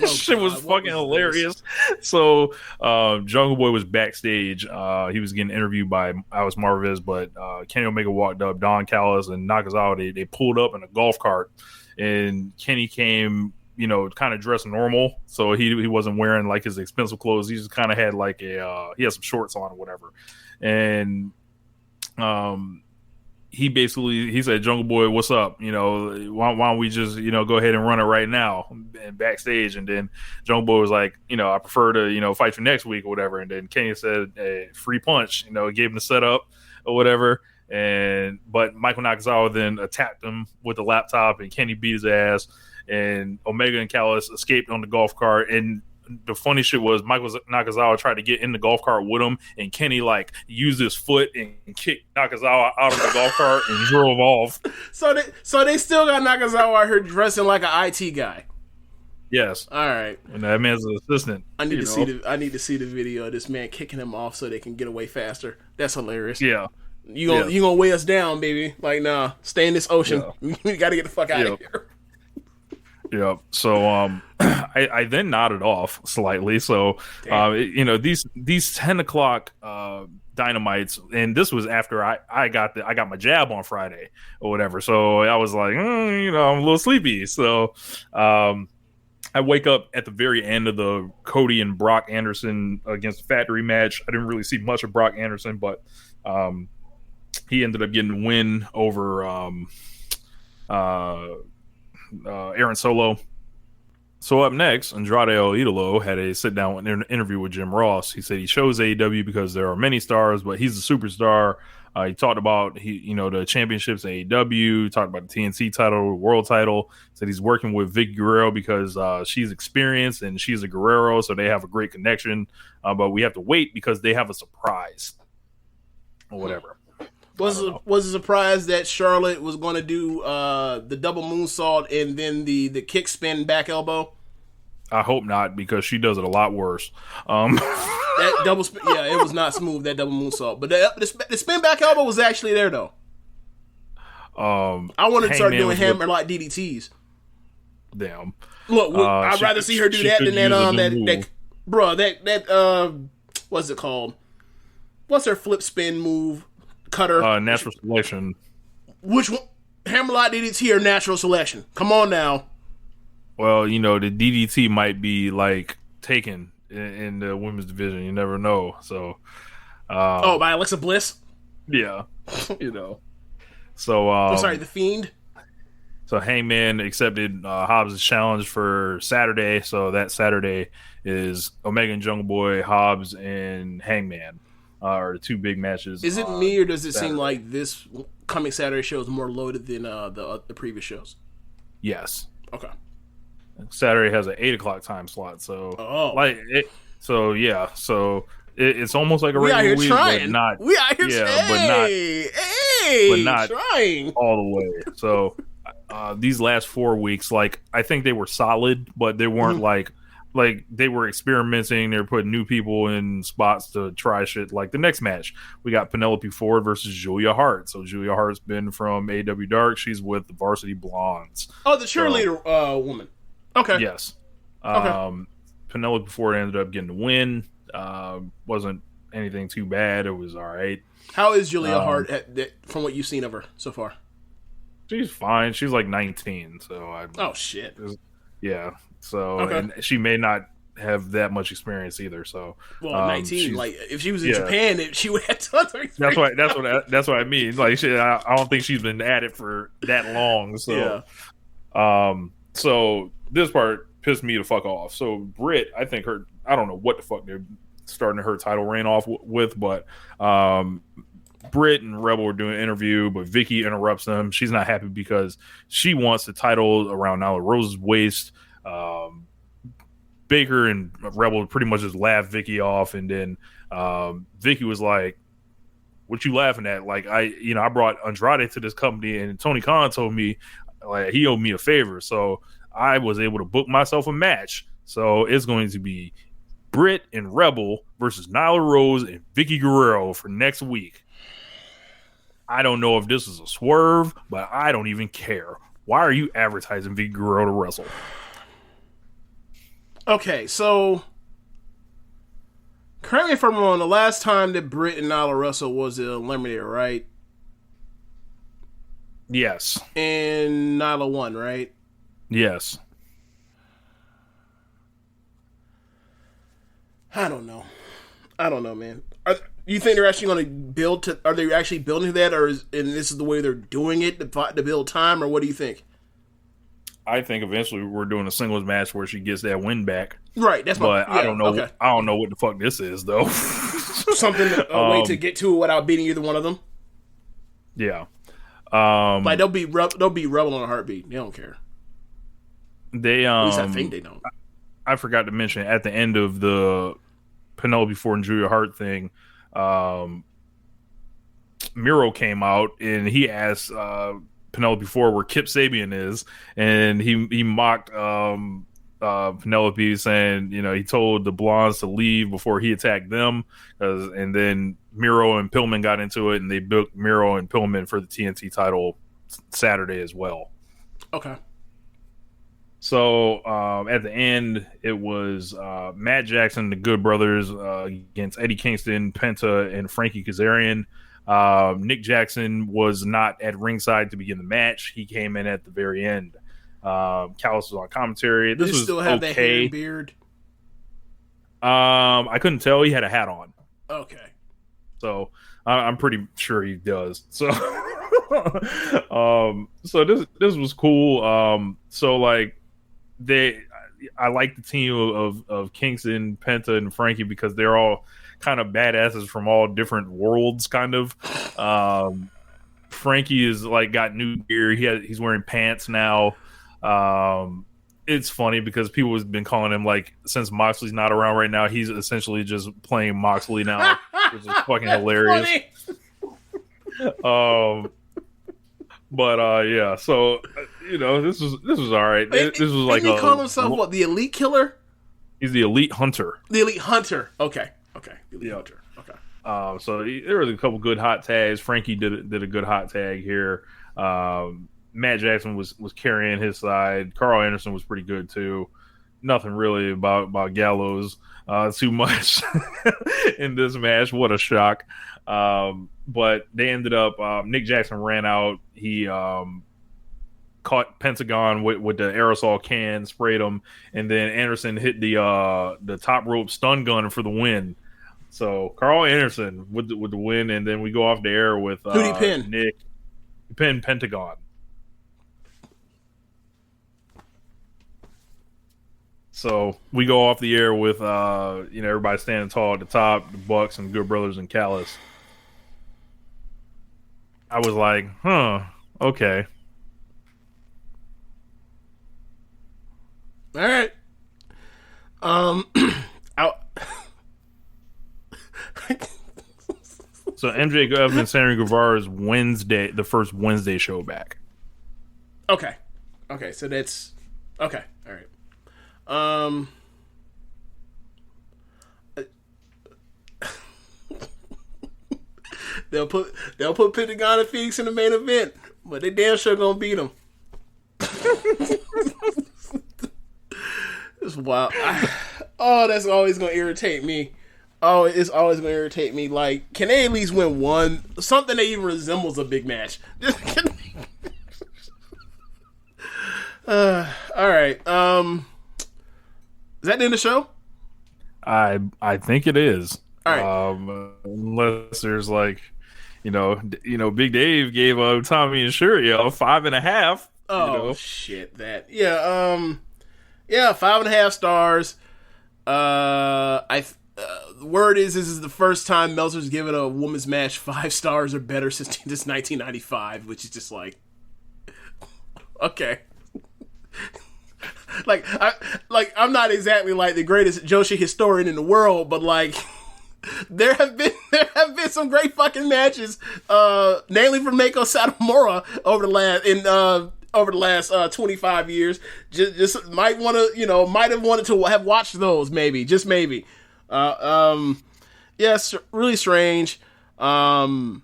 shit was fucking hilarious. So Jungle Boy was backstage. He was getting interviewed by Alex Marvez, but Kenny Omega walked up. Don Callis and Nakazawa, they pulled up in a golf cart, and Kenny came, kind of dressed normal. So he wasn't wearing like his expensive clothes. He just kind of had like he had some shorts on or whatever. And he said, Jungle Boy, what's up? Why don't we just, go ahead and run it right now and backstage. And then Jungle Boy was like, I prefer to, fight you next week or whatever. And then Kenny said, free punch, gave him the setup or whatever. But Michael Nakazawa then attacked him with the laptop, and Kenny beat his ass, and Omega and Callis escaped on the golf cart. And the funny shit was Michael Nakazawa tried to get in the golf cart with him, and Kenny used his foot and kicked Nakazawa out of the golf cart and drove off. So they still got Nakazawa out here dressing like an IT guy. Yes. All right. And that man's an assistant. I need to see the video of this man kicking him off so they can get away faster. That's hilarious. Yeah. You gonna weigh us down, baby? Like, nah, stay in this ocean. Yeah. We got to get the fuck out of here. Yeah. So I then nodded off slightly. So these 10 o'clock Dynamites, and this was after I got my jab on Friday or whatever. So I was like, I'm a little sleepy. So I wake up at the very end of the Cody and Brock Anderson against the Factory match. I didn't really see much of Brock Anderson, but he ended up getting a win over Aaron Solo. So up next, Andrade El Idolo had a sit-down interview with Jim Ross. He said he chose AEW because there are many stars, but he's a superstar. He talked about the championships in AEW, talked about the TNT title, world title. Said he's working with Vic Guerrero because she's experienced and she's a Guerrero, so they have a great connection. But we have to wait because they have a surprise or whatever. Was a surprise that Charlotte was going to do the double moonsault and then the kick spin back elbow? I hope not, because she does it a lot worse. That double spin, it was not smooth, that double moonsault. But the spin back elbow was actually there, though. I wanted to start doing hammerlock DDTs. Damn. Look, I'd rather see her do that than that what's it called? What's her flip spin move? Cutter. Natural selection. Which one? Hammerlock DDT or natural selection? Come on now. Well, the DDT might be taken in the women's division. You never know. So, by Alexa Bliss. Yeah, So, I'm sorry, the Fiend. So Hangman accepted Hobbs' challenge for Saturday. So that Saturday is Omega and Jungle Boy, Hobbs and Hangman. Are the two big matches. Is it me, or does it seem like this coming Saturday show is more loaded than the previous shows? Yes. Okay. Saturday has an 8 o'clock time slot, so it's almost like a regular week, but not. We out here but not trying all the way. So these last 4 weeks, I think they were solid, but they weren't like they were experimenting. They were putting new people in spots to try shit. Like the next match, we got Penelope Ford versus Julia Hart. So Julia Hart's been from AEW Dark. She's with the Varsity Blondes. Oh, the cheerleader woman. Okay. Yes. Okay. Penelope Ford ended up getting the win. Wasn't anything too bad. It was all right. How is Julia Hart from what you've seen of her so far? She's fine. She's 19. So oh shit. Yeah. So and she may not have that much experience either. So 19. If she was in Japan, she would have tons of experience. That's what I mean. I don't think she's been at it for that long. So so this part pissed me the fuck off. So Britt, I think I don't know what the fuck they're starting her title reign off with, but Britt and Rebel were doing an interview, but Vicky interrupts them. She's not happy because she wants the title around Nyla Rose's waist. Baker and Rebel pretty much just laughed Vicky off, and then Vicky was like, what you laughing at? Like, I brought Andrade to this company, and Tony Khan told me like he owed me a favor, so I was able to book myself a match. So it's going to be Britt and Rebel versus Nyla Rose and Vicky Guerrero for next week. I don't know if this is a swerve, but I don't even care. Why are you advertising Vicky Guerrero to wrestle? Okay, so correct me if I'm wrong. The last time that Britt and Nyla wrestled was the Eliminator, right? Yes. And Nyla won, right? Yes. I don't know, man. You think they're actually going to build to? Are they actually building that, and this is the way they're doing it to build time, or what do you think? I think eventually we're doing a singles match where she gets that win back. Right. I don't know. Okay. I don't know what the fuck this is though. Something a way to get to it without beating either one of them. Yeah. Like they'll be Rebel on a heartbeat. They don't care. They at least I think they don't. I forgot to mention at the end of the Penelope Ford and Julia Hart thing, Miro came out and he asked Penelope Ford where Kip Sabian is, and he mocked Penelope, saying, he told the Blondes to leave before he attacked them, and then Miro and Pillman got into it, and they booked Miro and Pillman for the TNT title Saturday as well. Okay. So at the end, it was Matt Jackson, the Good Brothers, against Eddie Kingston, Penta, and Frankie Kazarian. Nick Jackson was not at ringside to begin the match. He came in at the very end. Callis was on commentary. This was still have okay. that hair and beard? I couldn't tell. He had a hat on. Okay. So I'm pretty sure he does. So so this was cool. So like I like the team of Kingston, Penta, and Frankie because they're all kind of badasses from all different worlds, kind of. Frankie is like got new gear. He's wearing pants now. It's funny because people have been calling him, like, since Moxley's not around right now, he's essentially just playing Moxley now, which is fucking hilarious. But yeah, so this was all right. This was like he call himself what? The Elite Killer? He's the Elite Hunter. The Elite Hunter. Okay. The Elite Hunter. Okay. So there was a couple good hot tags. Frankie did a good hot tag here. Matt Jackson was carrying his side. Carl Anderson was pretty good too. Nothing really about Gallows too much in this match. What a shock. But they ended up, Nick Jackson ran out. He caught Pentagon with the aerosol can, sprayed him, and then Anderson hit the top rope stun gun for the win. So Carl Anderson with the win, and then we go off the air with who'd he pin? Nick. He pinned Pentagon. So we go off the air with everybody standing tall at the top, the Bucks and Good Brothers and Callis. I was like, okay. All right. So MJF and Sammy Guevara's the first Wednesday show back. Okay, so that's okay. All right. They'll put Pentagon and Phoenix in the main event, but they damn sure gonna beat them. It's wild. That's always gonna irritate me. Oh, it's always gonna irritate me. Like, can they at least win one? Something that even resembles a big match. All right. Is that the end of the show? I think it is. All right. Unless there's like, Big Dave gave Tommy and Shuri 5.5. Oh shit! That yeah. 5.5 stars. The word is this is the first time Meltzer's given a women's match 5 stars or better since 1995, which is just like, okay. I'm not exactly like the greatest Joshi historian in the world, but like, There have been some great fucking matches, namely from Meiko Satomura over the last 25 years. Just might have wanted to have watched those, maybe, just maybe. Yes, really strange. I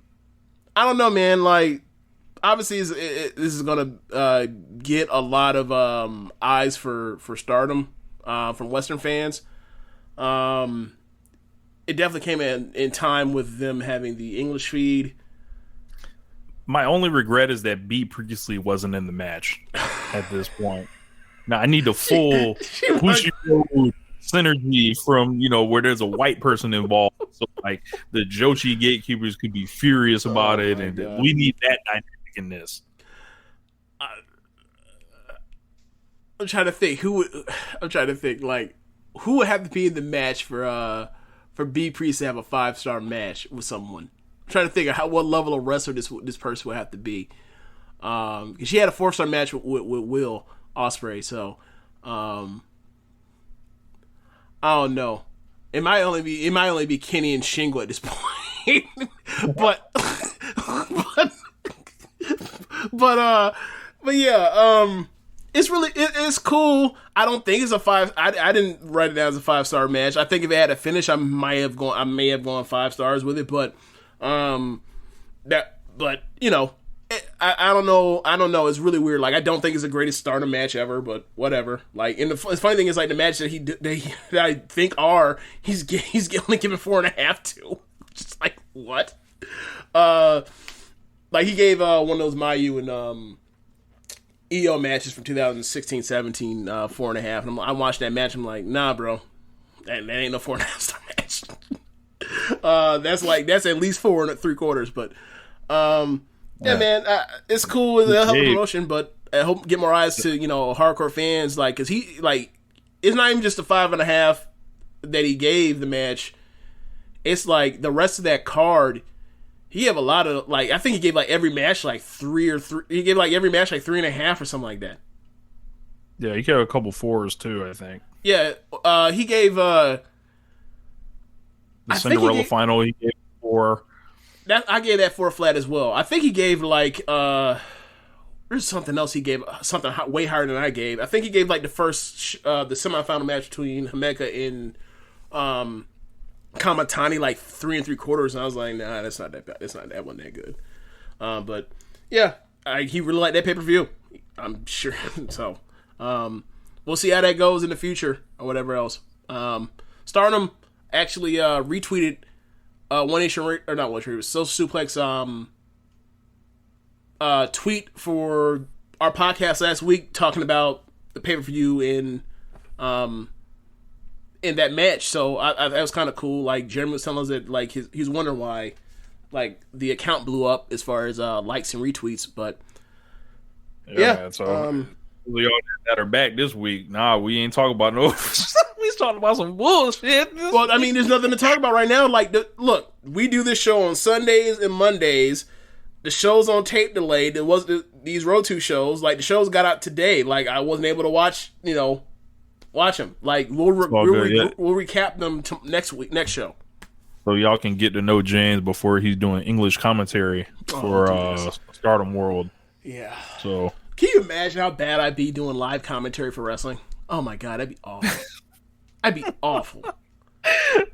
don't know, man. Like, obviously, this is gonna get a lot of eyes for Stardom from Western fans. It definitely came in time with them having the English feed. My only regret is that B previously wasn't in the match at this point. Now I need the full Bushiroad synergy from, where there's a white person involved. So like the Joshi gatekeepers could be furious about it, and God. We need that dynamic in this. I'm trying to think who would have to be in the match for B Priest to have a 5-star match with someone. I'm trying to think of what level of wrestler this person would have to be. Because she had a 4-star match with Will Ospreay, so I don't know. It might only be Kenny and Shingo at this point. but yeah, it's cool. I don't think it's a 5. I didn't write it down as a 5-star match. I think if it had a finish, I may have gone 5 stars with it. But I don't know. It's really weird. Like, I don't think it's the greatest Stardom match ever, but whatever. Like, and the funny thing is, like, the match that I think he's only given 4.5 to. Just like, what? Like, he gave one of those Mayu and EO matches from 2016-17 4.5, and I watched that match. I'm like, nah, bro, that ain't no 4.5 star match. That's at least 4 3/4. But yeah, man, it's cool with the hell of a promotion, but I hope get more eyes to hardcore fans, like, because he, like, it's not even just the 5.5 that he gave the match. It's like the rest of that card. He have a lot of, like, I think he gave like every match like 3 or 3. He gave like every match like 3.5 or something like that. Yeah, he gave a couple 4s too, I think. Yeah, he gave the Cinderella final. He gave 4. I gave that 4 flat as well. I think he gave like there's something else he gave, something way higher than I gave. I think he gave like the first the semifinal match between Himeka and Kamatani like 3 3/4, and I was like, nah, that's not that bad. That wasn't that good. But yeah, he really liked that pay-per-view, I'm sure. So we'll see how that goes in the future or whatever else. Stardom actually retweeted One Nation, or not One Nation, Social Suplex tweet for our podcast last week talking about the pay-per-view in that match. So that was kind of cool. Like, Jeremy was telling us that, like, he's wondering why, like, the account blew up as far as likes and retweets. But yeah, man, so we all that are back this week. Nah, we ain't talking about no. We talking about some bullshit. Well, I mean, there's nothing to talk about right now. Like, look, we do this show on Sundays and Mondays. The show's on tape delayed. There was these Road 2 shows. Like, the shows got out today. Like, I wasn't able to watch them. Like, we'll recap them next show. So y'all can get to know James before he's doing English commentary for Stardom World. Yeah. So can you imagine how bad I'd be doing live commentary for wrestling? Oh my God, that'd be awful. I'd be awful.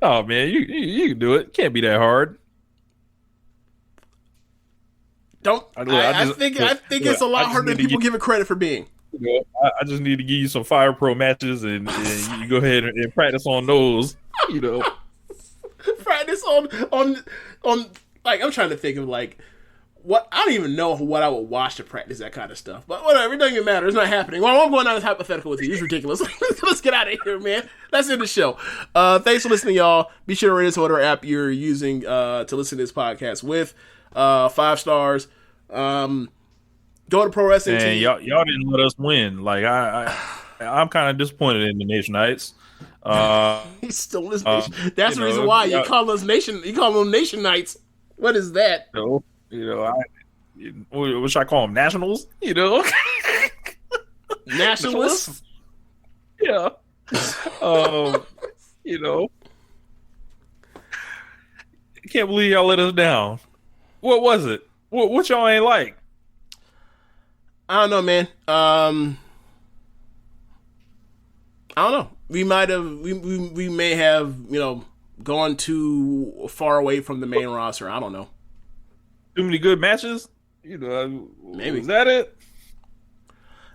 Oh man, you can do it. Can't be that hard. I think it's a lot harder than people give it credit for being. I just need to give you some Fire Pro matches, and you go ahead and practice on those. Practice on like, I'm trying to think of like what, I don't even know what I would watch to practice that kind of stuff. But whatever, it doesn't even matter. It's not happening. Well, I'm going down this hypothetical with you. It's ridiculous. Let's get out of here, man. Let's end the show. Thanks for listening, y'all. Be sure to rate us on whatever app you're using to listen to this podcast with. 5 stars. Go to Pro Wrestling and team. Y'all didn't let us win. Like, I'm kind of disappointed in the Nation Knights. He's still in this nation. That's the reason why you call us Nation. You call them Nation Knights. What is that? What should I call them? Nationals? Nationalists? Yeah. can't believe y'all let us down. What was it? What y'all ain't like? I don't know, man. I don't know. We might have, we may have, gone too far away from the main roster. I don't know. Too many good matches? Maybe. Is that it?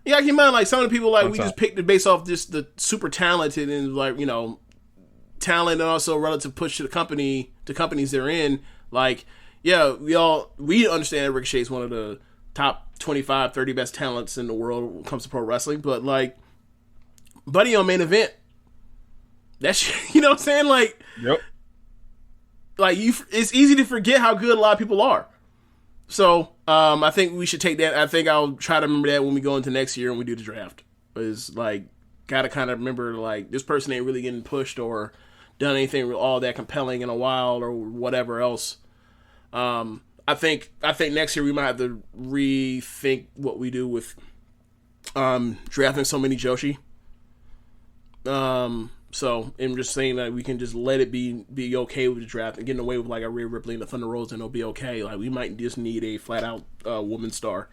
Yeah, keep in mind, like, some of the people, like, we just picked it based off just the super talented and, like, talent and also relative push to the companies they're in. Like, yeah, we understand that Ricochet is one of the top 25, 30 best talents in the world when it comes to pro wrestling, but, like, Buddy on main event, that's, you know what I'm saying? Like, yep. Like, it's easy to forget how good a lot of people are. So, I think we should take that. I think I'll try to remember that when we go into next year and we do the draft. Is like, gotta kind of remember, like, this person ain't really getting pushed or done anything all that compelling in a while or whatever else. I think next year we might have to rethink what we do with drafting so many Joshi. So I'm just saying that we can just let it be okay with the draft and getting away with like a Rhea Ripley and the Thunder Rosa, and it'll be okay. Like, we might just need a flat out woman star,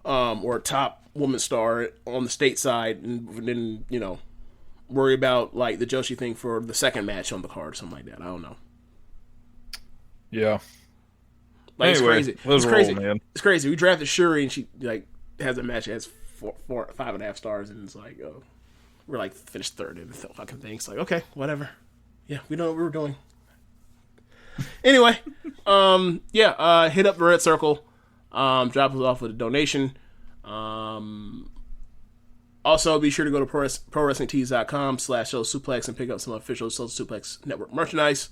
or a top woman star on the state side, and then worry about like the Joshi thing for the second match on the card, or something like that. I don't know. Yeah. Like, anyway, it's crazy. It's crazy, man. It's crazy. We drafted Shuri and she like has a match that has 5.5 stars, and it's like, oh. We're like finished third in the fucking thing. It's like, okay, whatever. Yeah, we know what we were doing. Anyway, hit up the Red Circle. Drop us off with a donation. Also, be sure to go to ProWrestlingTees.com/Social Suplex and pick up some official Social Suplex Network merchandise.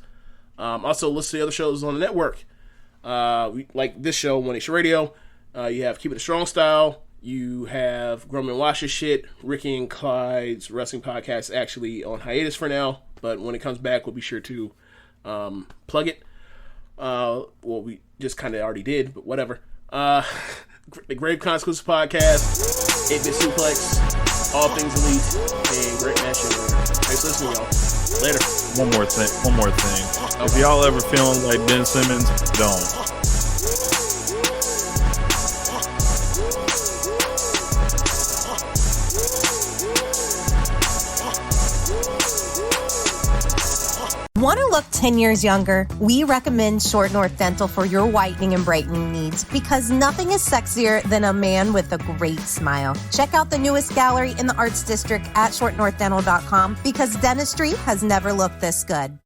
Also, listen to the other shows on the network. Like this show, One Nation Radio. You have Keepin It Strong Style. You have Grumman Wash's shit. Ricky and Clyde's wrestling podcast actually on hiatus for now, but when it comes back, we'll be sure to plug it. Well, we just kind of already did, but whatever. The Grave Consequences podcast, 8-Bit Suplex, All Things Elite, and Great Match. Thanks for listening, y'all. Later. One more thing. Okay. If y'all ever feeling like Ben Simmons, don't. Want to look 10 years younger? We recommend Short North Dental for your whitening and brightening needs, because nothing is sexier than a man with a great smile. Check out the newest gallery in the Arts District at shortnorthdental.com, because dentistry has never looked this good.